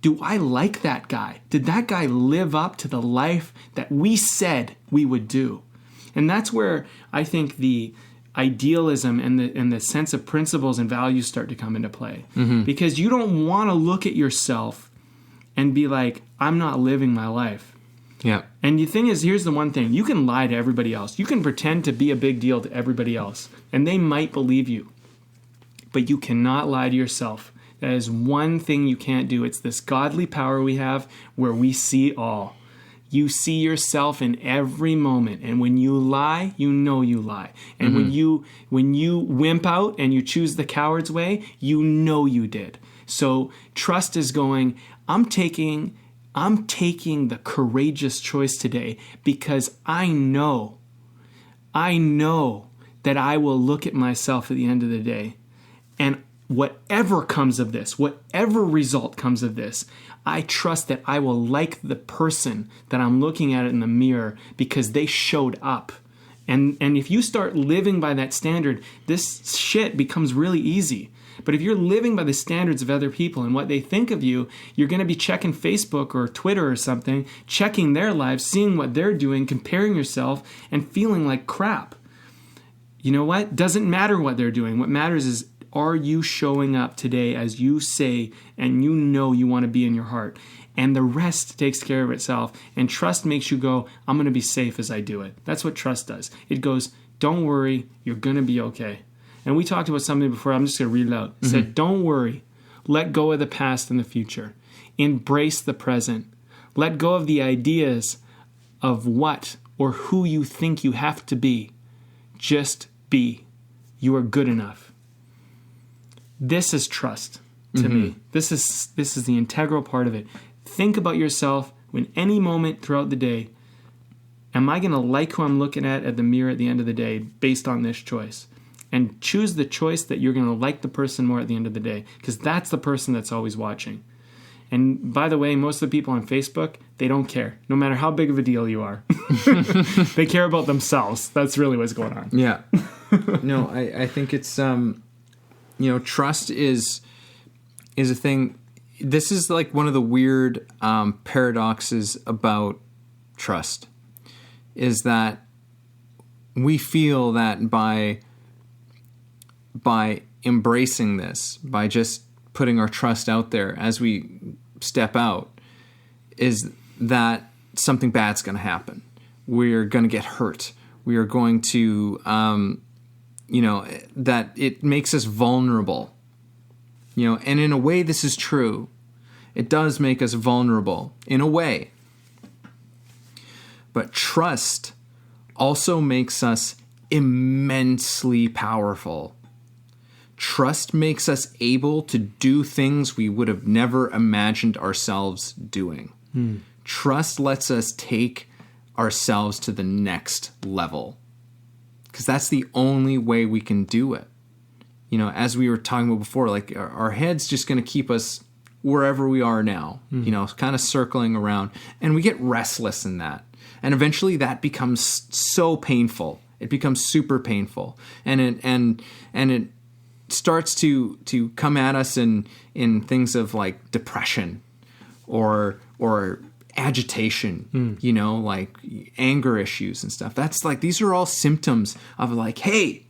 do I like that guy? Did that guy live up to the life that we said we would do? And that's where I think the idealism and the sense of principles and values start to come into play. Because you don't want to look at yourself and be like, I'm not living my life. Yeah. And the thing is, here's the one thing. You can lie to everybody else. You can pretend to be a big deal to everybody else, and they might believe you. But you cannot lie to yourself. That is one thing you can't do. It's this godly power we have where we see all. You see yourself in every moment. And when you lie, you know you lie. And when you wimp out and you choose the coward's way, you know you did. So trust is going, I'm taking the courageous choice today because I know that I will look at myself at the end of the day, and whatever comes of this, whatever result comes of this, I trust that I will like the person that I'm looking at in the mirror because they showed up. And if you start living by that standard, this shit becomes really easy. But if you're living by the standards of other people and what they think of you, you're going to be checking Facebook or Twitter or something, checking their lives, seeing what they're doing, comparing yourself, and feeling like crap. You know what? Doesn't matter what they're doing. What matters is, are you showing up today as you say and you know you want to be in your heart? And the rest takes care of itself. And trust makes you go, I'm going to be safe as I do it. That's what trust does. It goes, don't worry, you're going to be okay. And we talked about something before. I'm just going to read it out. It said, don't worry. Let go of the past and the future. Embrace the present. Let go of the ideas of what or who you think you have to be. Just be. You are good enough. This is trust to me. This is the integral part of it. Think about yourself when any moment throughout the day, am I going to like who I'm looking at the mirror at the end of the day based on this choice? And choose the choice that you're going to like the person more at the end of the day, because that's the person that's always watching. And by the way, most of the people on Facebook, they don't care, no matter how big of a deal you are. They care about themselves. That's really what's going on. Yeah. No, I think it's, trust is a thing. This is like one of the weird paradoxes about trust, is that we feel that by embracing this, by just putting our trust out there as we step out, is that something bad's going to happen. We're going to get hurt. We are going to, that it makes us vulnerable. And in a way, this is true. It does make us vulnerable, in a way. But trust also makes us immensely powerful. Trust makes us able to do things we would have never imagined ourselves doing. Trust lets us take ourselves to the next level, because that's the only way we can do it. As we were talking about before, like our head's just going to keep us wherever we are now, kind of circling around, and we get restless in that. And eventually that becomes so painful. It becomes super painful. And it starts to come at us in things of like depression or agitation, like anger issues and stuff. That's like, these are all symptoms of like, hey,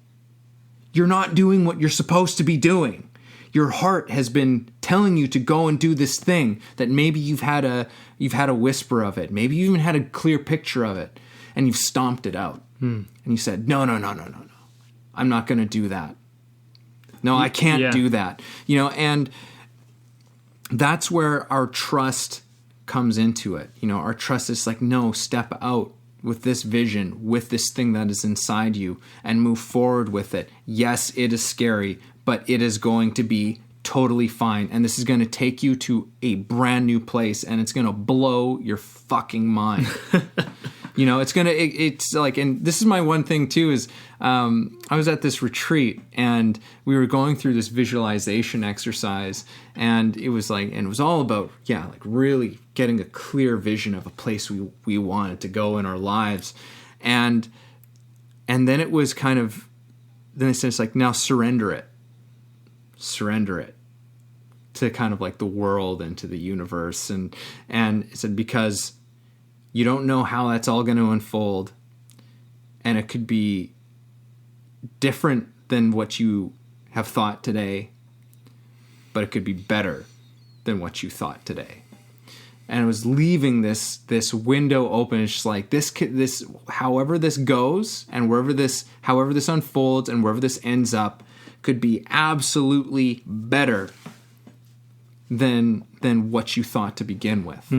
you're not doing what you're supposed to be doing. Your heart has been telling you to go and do this thing that maybe you've had a whisper of it. Maybe you even had a clear picture of it, and you've stomped it out. And you said, no. I'm not going to do that. No, I can't do that. And that's where our trust comes into it. Our trust is like, no, step out with this vision, with this thing that is inside you, and move forward with it. Yes, it is scary, but it is going to be totally fine. And this is going to take you to a brand new place, and it's going to blow your fucking mind. It's like, and this is my one thing too, is I was at this retreat and we were going through this visualization exercise, and it was all about, like really getting a clear vision of a place we wanted to go in our lives. And then it was kind of, then it's like, now surrender it to kind of like the world and to the universe. And it said, because you don't know how that's all going to unfold, and it could be different than what you have thought today, but it could be better than what you thought today. And it was leaving this window open. It's just like this, however this goes, and however this unfolds, and wherever this ends up, could be absolutely better than what you thought to begin with.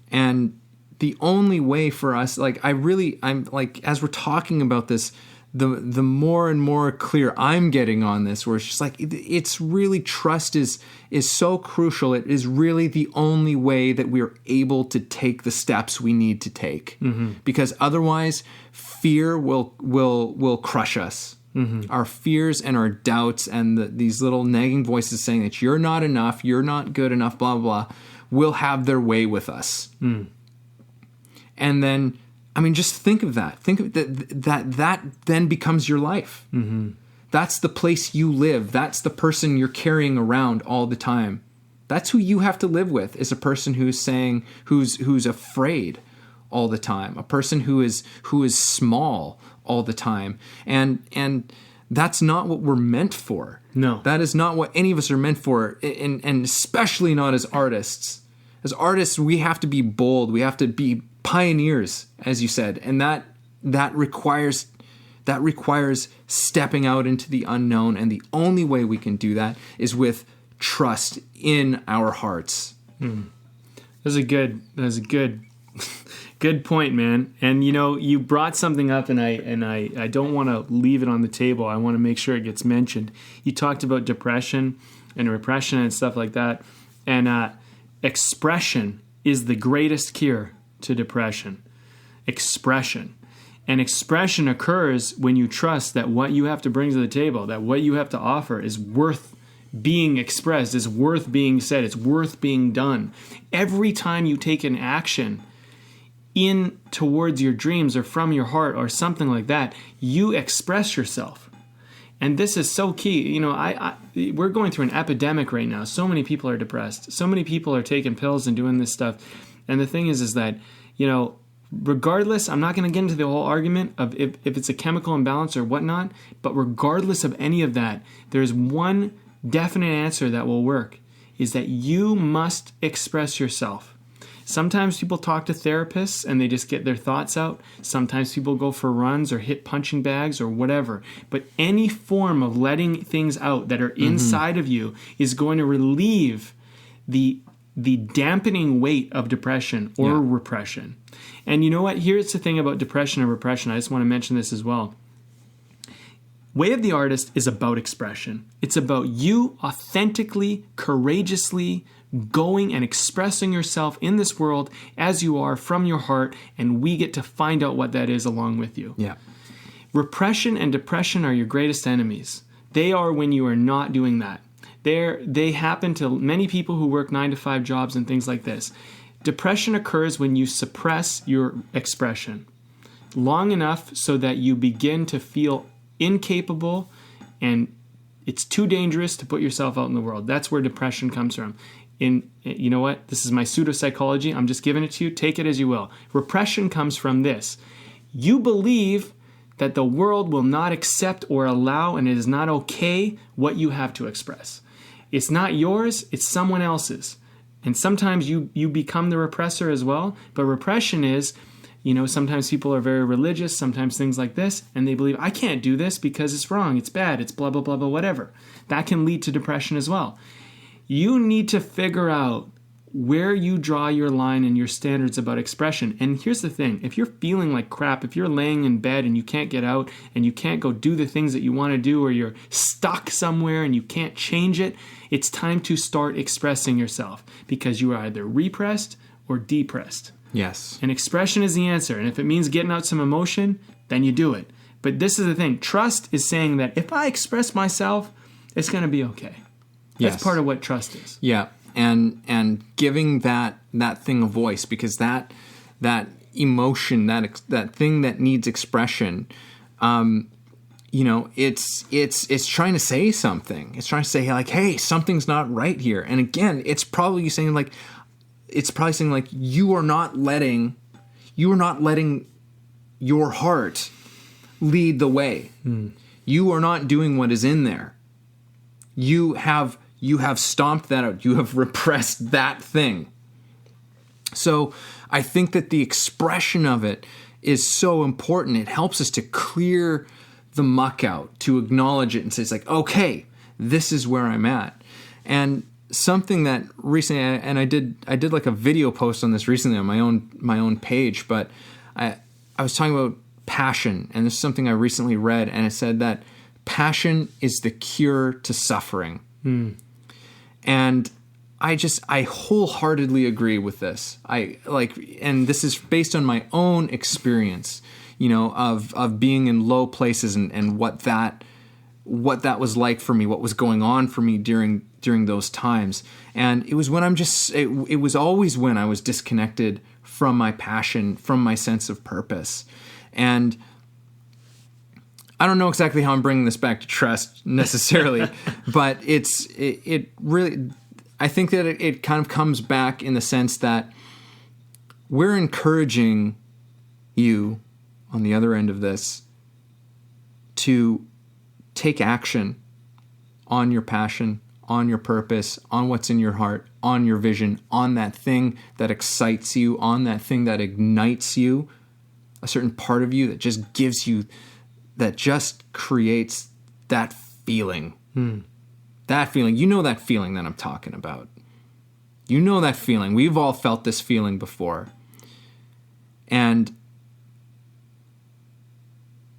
And the only way for us, like, I'm like, as we're talking about this, the more and more clear I'm getting on this, where it's just like, it's really, trust is so crucial. It is really the only way that we're able to take the steps we need to take, because otherwise fear will crush us. Our fears and our doubts and these little nagging voices saying that you're not enough, you're not good enough, blah, blah, blah, will have their way with us. And then, I mean, just think of that. Think of that then becomes your life. That's the place you live. That's the person you're carrying around all the time. That's who you have to live with, is a person who's afraid all the time, a person who is small all the time. And that's not what we're meant for. No. That is not what any of us are meant for, and especially not as artists. As artists, we have to be bold. We have to be pioneers, as you said. And that requires stepping out into the unknown. And the only way we can do that is with trust in our hearts. That's a good good point, man. And you brought something up, and I don't want to leave it on the table. I want to make sure it gets mentioned. You talked about depression and repression and stuff like that. And expression is the greatest cure to depression. Expression. And expression occurs when you trust that what you have to bring to the table, that what you have to offer is worth being expressed, is worth being said, it's worth being done. Every time you take an action in towards your dreams or from your heart or something like that, you express yourself. And this is so key. We're going through an epidemic right now. So many people are depressed. So many people are taking pills and doing this stuff. And the thing is that, regardless, I'm not going to get into the whole argument of if it's a chemical imbalance or whatnot, but regardless of any of that, there's one definite answer that will work, is that you must express yourself. Sometimes people talk to therapists and they just get their thoughts out. Sometimes people go for runs or hit punching bags or whatever. But any form of letting things out that are inside of you is going to relieve the dampening weight of depression or repression. And you know what? Here's the thing about depression and repression. I just want to mention this as well. Way of the Artist is about expression. It's about you authentically, courageously going and expressing yourself in this world as you are from your heart, and we get to find out what that is along with you. Yeah. Repression and depression are your greatest enemies. They are when you are not doing that. They happen to many people who work 9-to-5 jobs and things like this. Depression occurs when you suppress your expression long enough so that you begin to feel incapable and it's too dangerous to put yourself out in the world. That's where depression comes from. You know what? This is my pseudopsychology. I'm just giving it to you. Take it as you will. Repression comes from this. You believe that the world will not accept or allow, and it is not okay, what you have to express. It's not yours, it's someone else's. And sometimes you become the repressor as well. But repression is, sometimes people are very religious, sometimes things like this, and they believe, I can't do this because it's wrong, it's bad, it's blah, blah, blah, blah, whatever. That can lead to depression as well. You need to figure out where you draw your line and your standards about expression. And here's the thing. If you're feeling like crap, if you're laying in bed and you can't get out and you can't go do the things that you want to do, or you're stuck somewhere and you can't change it, it's time to start expressing yourself, because you are either repressed or depressed. Yes. And expression is the answer. And if it means getting out some emotion, then you do it. But this is the thing. Trust is saying that if I express myself, it's going to be okay. That's Yes. part of what trust is. Yeah. And giving that thing a voice, because that emotion, that thing that needs expression, it's trying to say something. It's trying to say like, hey, something's not right here. And again, it's probably saying like you are not letting your heart lead the way. You are not doing what is in there. You have stomped that out. You have repressed that thing. So I think that the expression of it is so important. It helps us to clear the muck out, to acknowledge it and say, it's like, okay, this is where I'm at. And something that recently, and I did like a video post on this recently on my own page, but I was talking about passion, and this is something I recently read, and it said that passion is the cure to suffering. And I wholeheartedly agree with this. And this is based on my own experience, of being in low places and what that was like for me, what was going on for me during those times. And it was when it was always when I was disconnected from my passion, from my sense of purpose. And I don't know exactly how I'm bringing this back to trust necessarily, but it really, I think that it kind of comes back in the sense that we're encouraging you on the other end of this to take action on your passion, on your purpose, on what's in your heart, on your vision, on that thing that excites you, on that thing that ignites you, a certain part of you that just gives you, that just creates that feeling. That feeling. You know that feeling that I'm talking about. You know that feeling. We've all felt this feeling before. And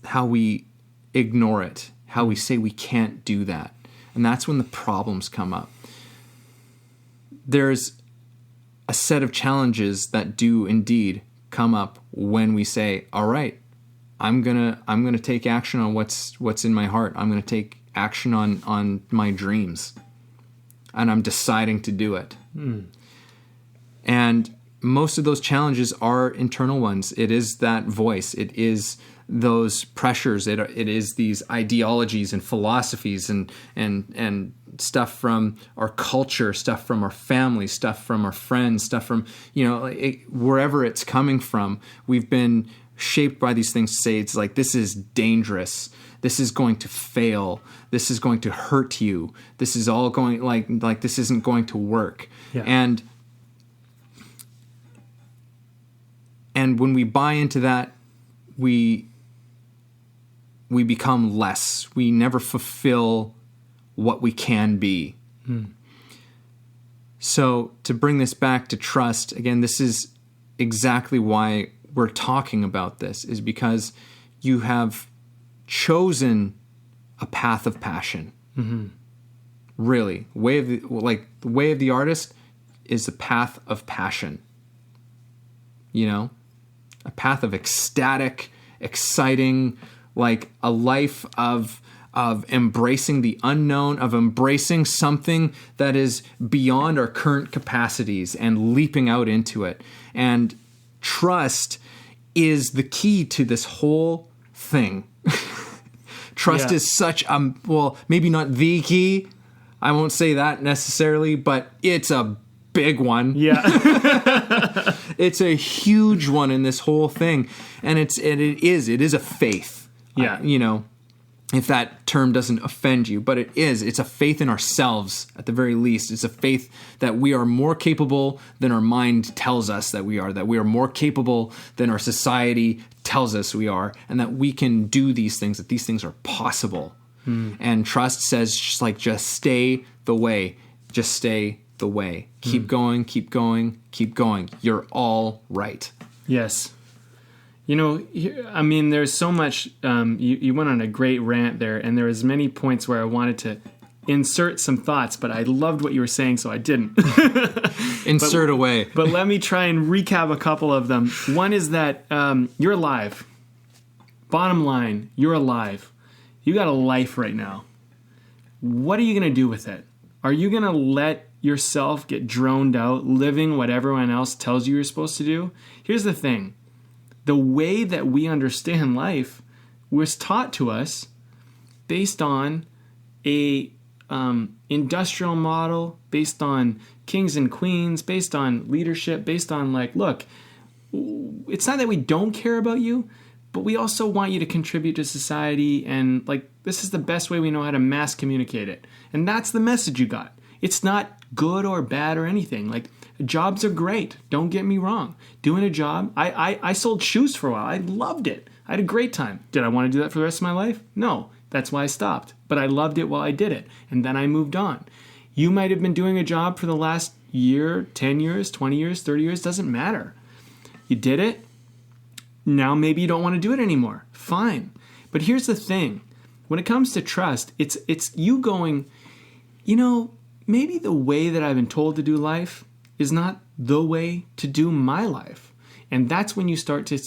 how we ignore it, how we say we can't do that. And that's when the problems come up. There's a set of challenges that do indeed come up when we say, all right, I'm gonna take action on what's in my heart. I'm gonna take action on my dreams. And I'm deciding to do it. And most of those challenges are internal ones. It is that voice. It is those pressures. It is these ideologies and philosophies and stuff from our culture, stuff from our family, stuff from our friends, stuff from, wherever it's coming from. We've been shaped by these things to say, it's like, this is dangerous. This is going to fail. This is going to hurt you. This is all going like this isn't going to work. Yeah. And when we buy into that, we become less. We never fulfill what we can be. So to bring this back to trust, again, this is exactly why we're talking about this, is because you have chosen a path of passion. Really, the way of the artist is the path of passion. A path of ecstatic, exciting, like a life of embracing the unknown, of embracing something that is beyond our current capacities and leaping out into it. And trust is the key to this whole thing. Trust is such maybe not the key. I won't say that necessarily, but it's a big one. Yeah. It's a huge one in this whole thing. And it is a faith. Yeah. If that term doesn't offend you, but it's a faith in ourselves at the very least. It's a faith that we are more capable than our mind tells us that we are more capable than our society tells us we are, and that we can do these things, that these things are possible. And trust says just stay the way. Just stay the way. Keep going, keep going, keep going. You're all right. Yes. There's so much, you went on a great rant there, and there was many points where I wanted to insert some thoughts, but I loved what you were saying, so I didn't. Insert away. But let me try and recap a couple of them. One is that you're alive. Bottom line, you're alive. You got a life right now. What are you going to do with it? Are you going to let yourself get droned out living what everyone else tells you you're supposed to do? Here's the thing. The way that we understand life was taught to us based on a industrial model, based on kings and queens, based on leadership, based on look, it's not that we don't care about you, but we also want you to contribute to society, and this is the best way we know how to mass communicate it. And that's the message you got. It's not good or bad or anything. Jobs are great. Don't get me wrong. Doing a job, I sold shoes for a while. I loved it. I had a great time. Did I want to do that for the rest of my life? No. That's why I stopped. But I loved it while I did it. And then I moved on. You might have been doing a job for the last year, 10 years, 20 years, 30 years. Doesn't matter. You did it. Now maybe you don't want to do it anymore. Fine. But here's the thing. When it comes to trust, it's you going, maybe the way that I've been told to do life is not the way to do my life. And that's when you start to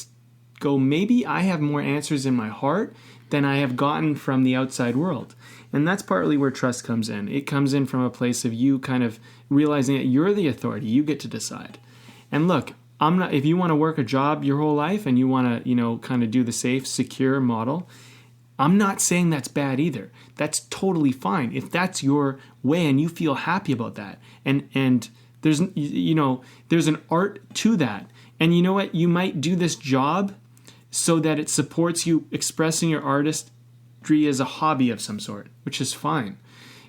go, maybe I have more answers in my heart than I have gotten from the outside world. And that's partly where trust comes in. It comes in from a place of you kind of realizing that you're the authority. You get to decide. And look, if you want to work a job your whole life and you want to, kind of do the safe, secure model, I'm not saying that's bad either. That's totally fine. If that's your way and you feel happy about that. And there's an art to that. And you know what? You might do this job so that it supports you expressing your artistry as a hobby of some sort, which is fine.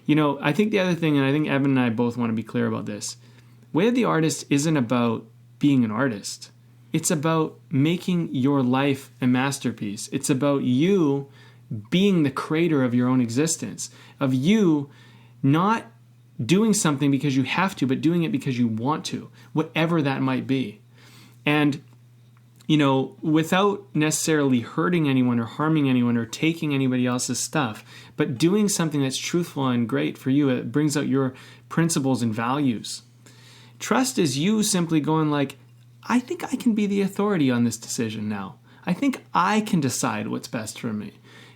I think the other thing, and I think Evan and I both want to be clear about this, Way of the Artist isn't about being an artist. It's about making your life a masterpiece. It's about you being the creator of your own existence, of you not doing something because you have to, but doing it because you want to, whatever that might be. And, without necessarily hurting anyone or harming anyone or taking anybody else's stuff, but doing something that's truthful and great for you, it brings out your principles and values. Trust is you simply going I think I can be the authority on this decision now. I think I can decide what's best for me.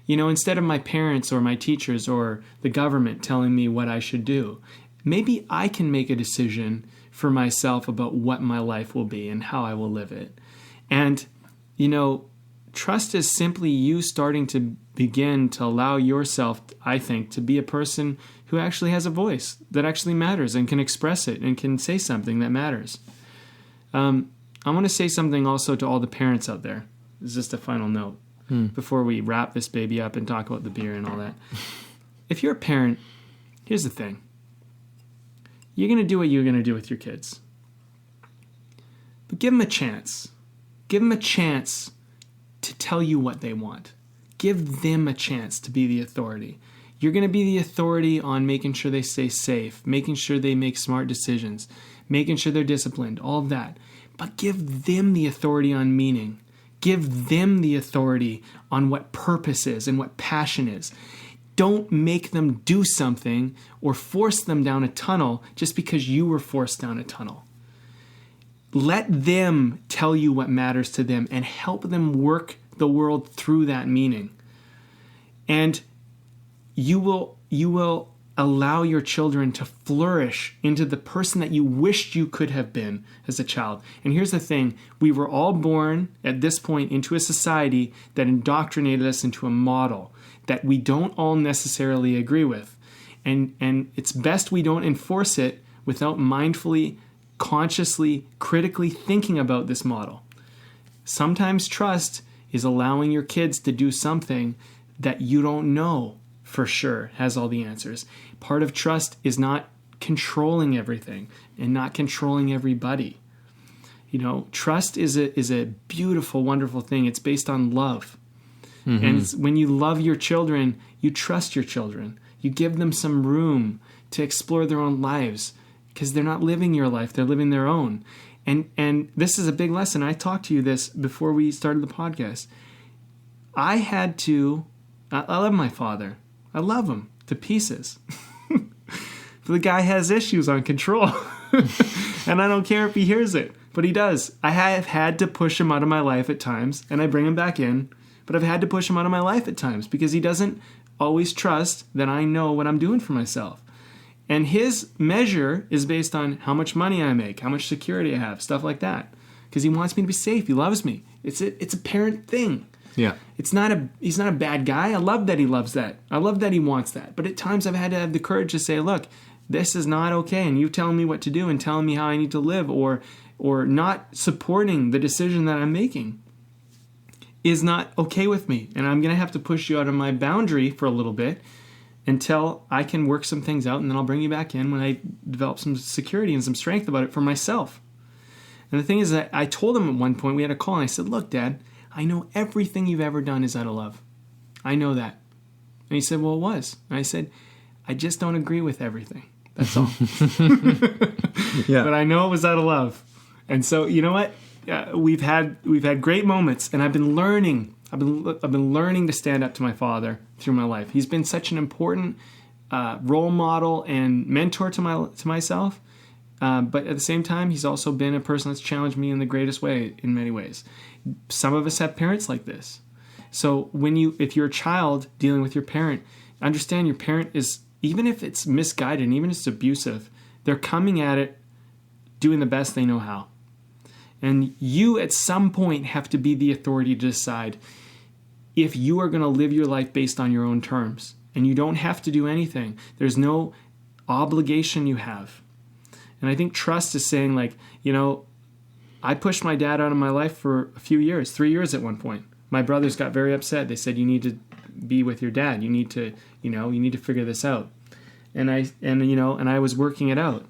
Instead of my parents or my teachers or the government telling me what I should do, maybe I can make a decision for myself about what my life will be and how I will live it. And, trust is simply you starting to begin to allow yourself, I think, to be a person who actually has a voice that actually matters and can express it and can say something that matters. I want to say something also to all the parents out there. It's just a final note before we wrap this baby up and talk about the beer and all that. If you're a parent, here's the thing. You're going to do what you're going to do with your kids. But give them a chance. Give them a chance to tell you what they want. Give them a chance to be the authority. You're going to be the authority on making sure they stay safe, making sure they make smart decisions, making sure they're disciplined, all of that. But give them the authority on meaning. Give them the authority on what purpose is and what passion is. Don't make them do something or force them down a tunnel just because you were forced down a tunnel. Let them tell you what matters to them and help them work the world through that meaning. And you will allow your children to flourish into the person that you wished you could have been as a child. And here's the thing. We were all born at this point into a society that indoctrinated us into a model that we don't all necessarily agree with. And it's best we don't enforce it without mindfully, consciously, critically thinking about this model. Sometimes trust is allowing your kids to do something that you don't know for sure has all the answers. Part of trust is not controlling everything and not controlling everybody. Trust is a beautiful, wonderful thing. It's based on love. Mm-hmm. And when you love your children, you trust your children. You give them some room to explore their own lives because they're not living your life. They're living their own. And this is a big lesson. I talked to you this before we started the podcast. I love my father. I love him to pieces. The guy has issues on control. And I don't care if he hears it, but he does. I have had to push him out of my life at times, and I bring him back in, but I've had to push him out of my life at times because he doesn't always trust that I know what I'm doing for myself. And his measure is based on how much money I make, how much security I have, stuff like that. Because he wants me to be safe. He loves me. It's a parent thing. Yeah. He's not a bad guy. I love that he loves that. I love that he wants that. But at times I've had to have the courage to say, look, this is not okay. And you telling me what to do and telling me how I need to live or not supporting the decision that I'm making is not okay with me. And I'm going to have to push you out of my boundary for a little bit until I can work some things out. And then I'll bring you back in when I develop some security and some strength about it for myself. And the thing is that I told him at one point, we had a call, and I said, look, Dad, I know everything you've ever done is out of love. I know that. And he said, well, it was. And I said, I just don't agree with everything. That's all. Yeah. But I know it was out of love. And so, you know what? We've had great moments, and I've been learning. I've been learning to stand up to my father through my life. He's been such an important role model and mentor to myself. But at the same time, he's also been a person that's challenged me in the greatest way in many ways. Some of us have parents like this. So if you're a child dealing with your parent, understand your parent is, even if it's misguided and even if it's abusive, they're coming at it doing the best they know how. And you at some point have to be the authority to decide if you are going to live your life based on your own terms. And you don't have to do anything. There's no obligation you have. And I think trust is saying, like, I pushed my dad out of my life for a few years, 3 years at one point. My brothers got very upset. They said, you need to be with your dad. You need to, you need to figure this out. And I was working it out.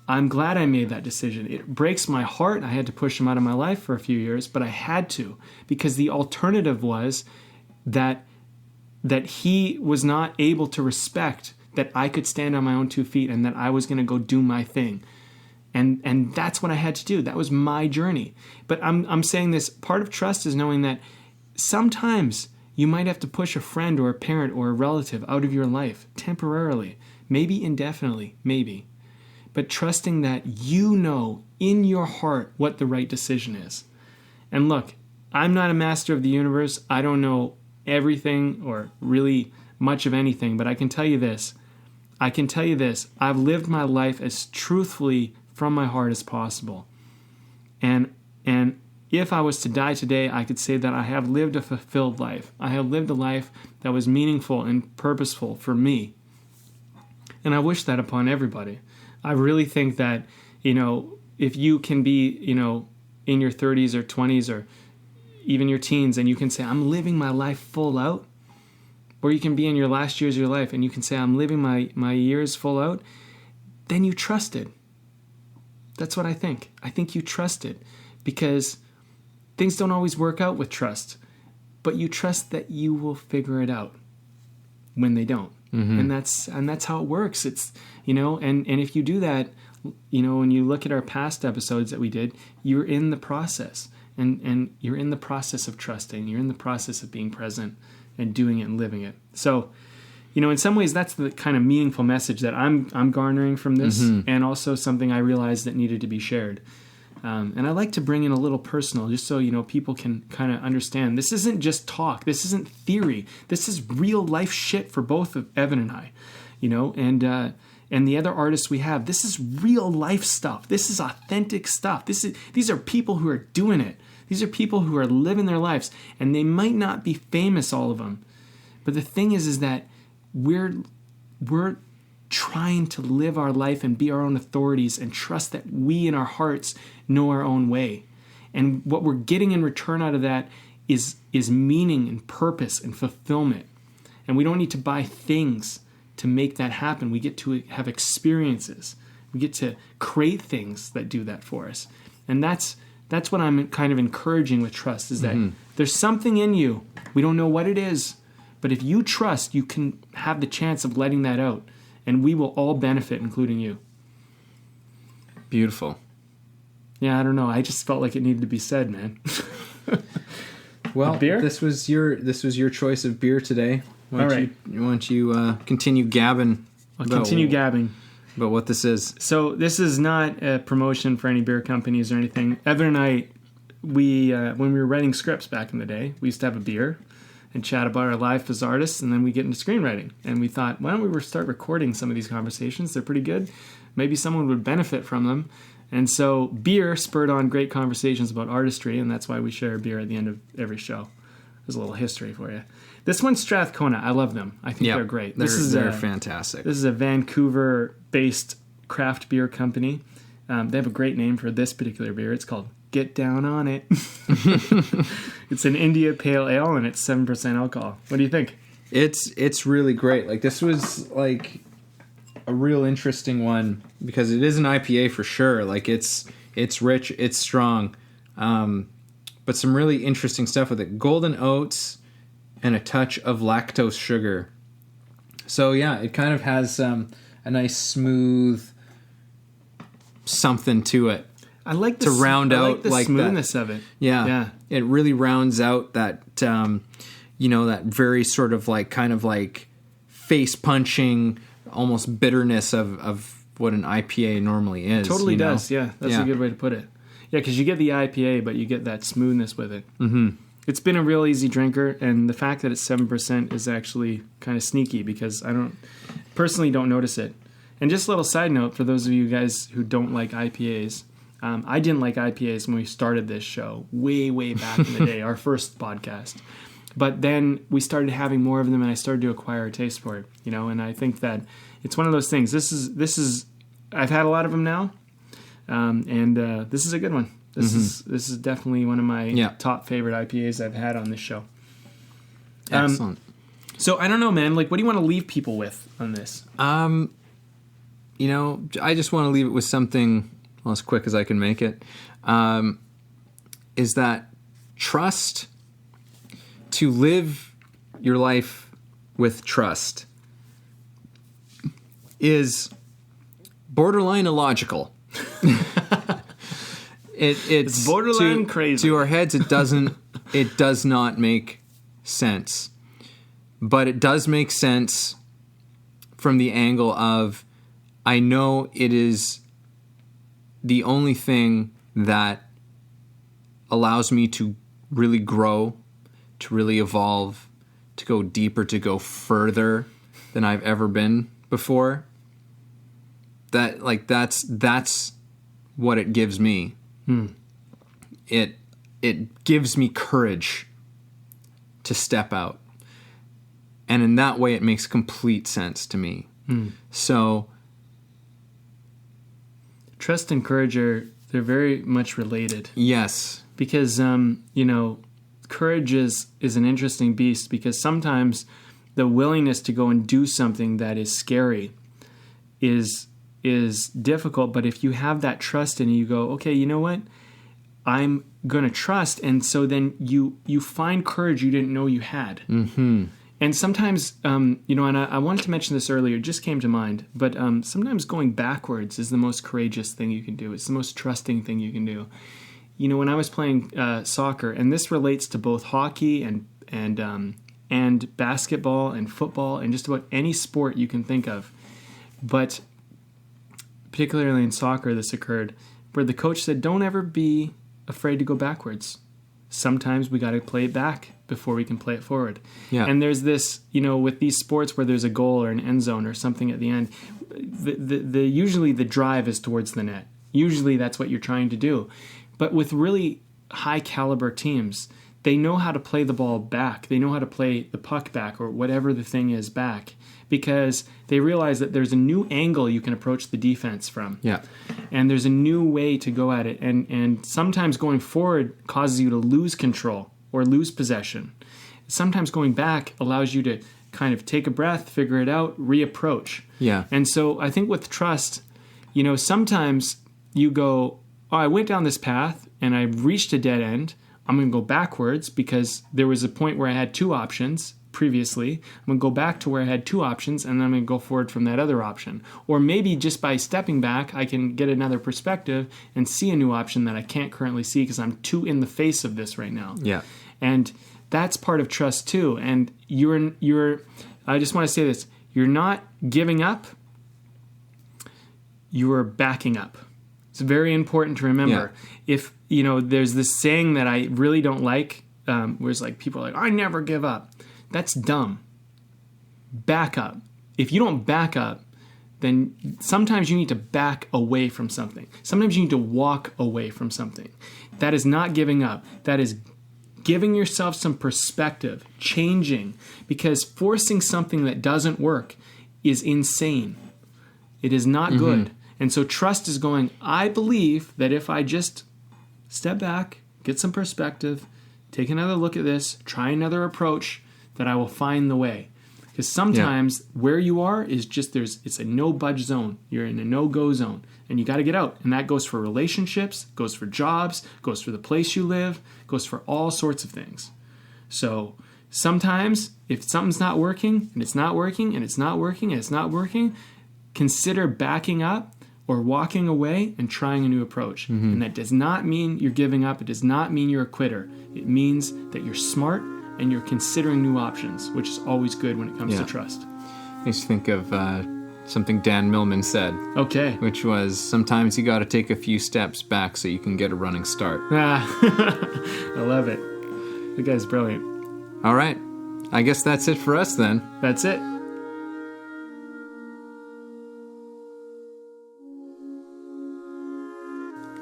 I'm glad I made that decision. It breaks my heart. I had to push him out of my life for a few years, but I had to, because the alternative was that he was not able to respect that I could stand on my own 2 feet and that I was going to go do my thing. And that's what I had to do. That was my journey. But I'm saying this, part of trust is knowing that sometimes you might have to push a friend or a parent or a relative out of your life temporarily, maybe indefinitely, maybe. But trusting that you know in your heart what the right decision is. And look, I'm not a master of the universe. I don't know everything or really much of anything, but I can tell you this. I've lived my life as truthfully from my heart as possible. And if I was to die today, I could say that I have lived a fulfilled life. I have lived a life that was meaningful and purposeful for me. And I wish that upon everybody. I really think that, if you can be, in your 30s or 20s or even your teens, and you can say, I'm living my life full out, or you can be in your last years of your life and you can say, I'm living my years full out, then you trusted. That's what I think. I think you trusted, because things don't always work out with trust, but you trust that you will figure it out when they don't. Mm-hmm. And that's how it works. It's, and if you do that, when you look at our past episodes that we did, you're in the process, and you're in the process of trusting. You're in the process of being present and doing it and living it. So, in some ways, that's the kind of meaningful message that I'm garnering from this, mm-hmm. and also something I realized that needed to be shared. And I like to bring in a little personal, just so people can kind of understand. This isn't just talk. This isn't theory. This is real life shit for both of Evan and I, and the other artists we have. This is real life stuff. This is authentic stuff. These are people who are doing it. These are people who are living their lives, and they might not be famous, all of them. But the thing is that we're trying to live our life and be our own authorities and trust that we in our hearts know our own way. And what we're getting in return out of that is meaning and purpose and fulfillment. And we don't need to buy things to make that happen. We get to have experiences. We get to create things that do that for us. And that's what I'm kind of encouraging with trust, is that mm-hmm. there's something in you. We don't know what it is, but if you trust, you can have the chance of letting that out, and we will all benefit, including you. Beautiful. Yeah, I don't know. I just felt like it needed to be said, man. Well, beer? This was your choice of beer today. All right. Why don't you continue gabbing? I'll continue gabbing. about what this is. So this is not a promotion for any beer companies or anything. Evan and I, when we were writing scripts back in the day, we used to have a beer and chat about our life as artists, and then we get into screenwriting. And we thought, why don't we start recording some of these conversations? They're pretty good. Maybe someone would benefit from them. And so beer spurred on great conversations about artistry, and that's why we share beer at the end of every show. There's a little history for you. This one's Strathcona. I love them. I think they're great. They're fantastic. This is a Vancouver-based craft beer company. They have a great name for this particular beer. It's called Get Down on It. It's an India Pale Ale, and it's 7% alcohol. What do you think? It's really great. Like, this was like a real interesting one because it is an IPA for sure. Like, it's rich, it's strong, but some really interesting stuff with it. Golden oats and a touch of lactose sugar. So yeah, it kind of has a nice smooth something to it. I like to round out the smoothness of it. Yeah, it really rounds out that that very sort of like kind of like face punching, almost bitterness of what an IPA normally is. Totally does. Yeah, that's a good way to put it. Yeah, because you get the IPA, but you get that smoothness with it. Mm-hmm. It's been a real easy drinker, and the fact that it's 7% is actually kind of sneaky because I personally don't notice it. And just a little side note for those of you guys who don't like IPAs. I didn't like IPAs when we started this show way back in the day, our first podcast. But then we started having more of them, and I started to acquire a taste for it. And I think that it's one of those things. This is I've had a lot of them now, and this is a good one. This is definitely one of my top favorite IPAs I've had on this show. Excellent. So I don't know, man. Like, what do you want to leave people with on this? I just want to leave it with something as quick as I can make it. Is that trust, to live your life with trust, is borderline illogical. It's borderline crazy. To our heads, it does not make sense. But it does make sense from the angle of, I know it is the only thing that allows me to really grow, to really evolve, to go deeper, to go further than I've ever been before. That's what it gives me. It gives me courage to step out. And in that way, it makes complete sense to me. So trust and courage they're very much related. Yes. Because, courage is an interesting beast, because sometimes the willingness to go and do something that is scary is difficult. But if you have that trust and you go, okay, you know what? I'm going to trust. And so then you find courage you didn't know you had. Mm-hmm. And sometimes, and I wanted to mention this earlier, it just came to mind, but sometimes going backwards is the most courageous thing you can do. It's the most trusting thing you can do. When I was playing soccer, and this relates to both hockey and basketball and football and just about any sport you can think of, but particularly in soccer, this occurred, where the coach said, don't ever be afraid to go backwards. Sometimes we got to play it back before we can play it forward. Yeah. And there's this, with these sports where there's a goal or an end zone or something at the end, usually the drive is towards the net. Usually that's what you're trying to do. But with really high caliber teams, they know how to play the ball back. They know how to play the puck back, or whatever the thing is, back, because they realize that there's a new angle you can approach the defense from. Yeah. And there's a new way to go at it. And sometimes going forward causes you to lose control or lose possession. Sometimes going back allows you to kind of take a breath, figure it out, reapproach. Yeah. And so I think with trust, sometimes you go, oh, I went down this path and I reached a dead end. I'm going to go backwards because there was a point where I had two options previously. I'm going to go back to where I had two options, and then I'm going to go forward from that other option. Or maybe just by stepping back, I can get another perspective and see a new option that I can't currently see because I'm too in the face of this right now. Yeah. And that's part of trust too. And you're I just want to say this, you're not giving up you are backing up. It's very important to remember. If, there's this saying that I really don't like, where it's like people are like, I never give up. That's dumb. Back up. If you don't back up, then sometimes you need to back away from something. Sometimes you need to walk away from something. That is not giving up. That is giving yourself some perspective, changing, because forcing something that doesn't work is insane. It is not good. And so trust is going, I believe that if I just step back, get some perspective, take another look at this, try another approach, that I will find the way. Because sometimes where you are is just it's a no-budge zone. You're in a no-go zone. And you got to get out. And that goes for relationships, goes for jobs, goes for the place you live, goes for all sorts of things. So sometimes if something's not working, and it's not working, and it's not working, and it's not working, consider backing up or walking away and trying a new approach. And that does not mean you're giving up. It does not mean you're a quitter. It means that you're smart and you're considering new options, which is always good when it comes to trust. I used to think of something Dan Millman said. Okay. Which was, sometimes you got to take a few steps back so you can get a running start. I love it. The guy's brilliant. All right. I guess that's it for us then. That's it.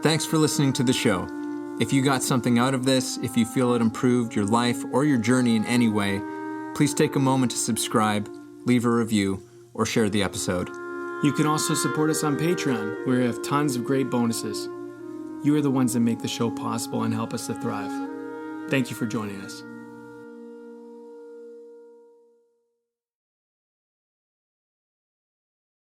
Thanks for listening to the show. If you got something out of this, if you feel it improved your life or your journey in any way, please take a moment to subscribe, leave a review, or share the episode. You can also support us on Patreon, where we have tons of great bonuses. You are the ones that make the show possible and help us to thrive. Thank you for joining us.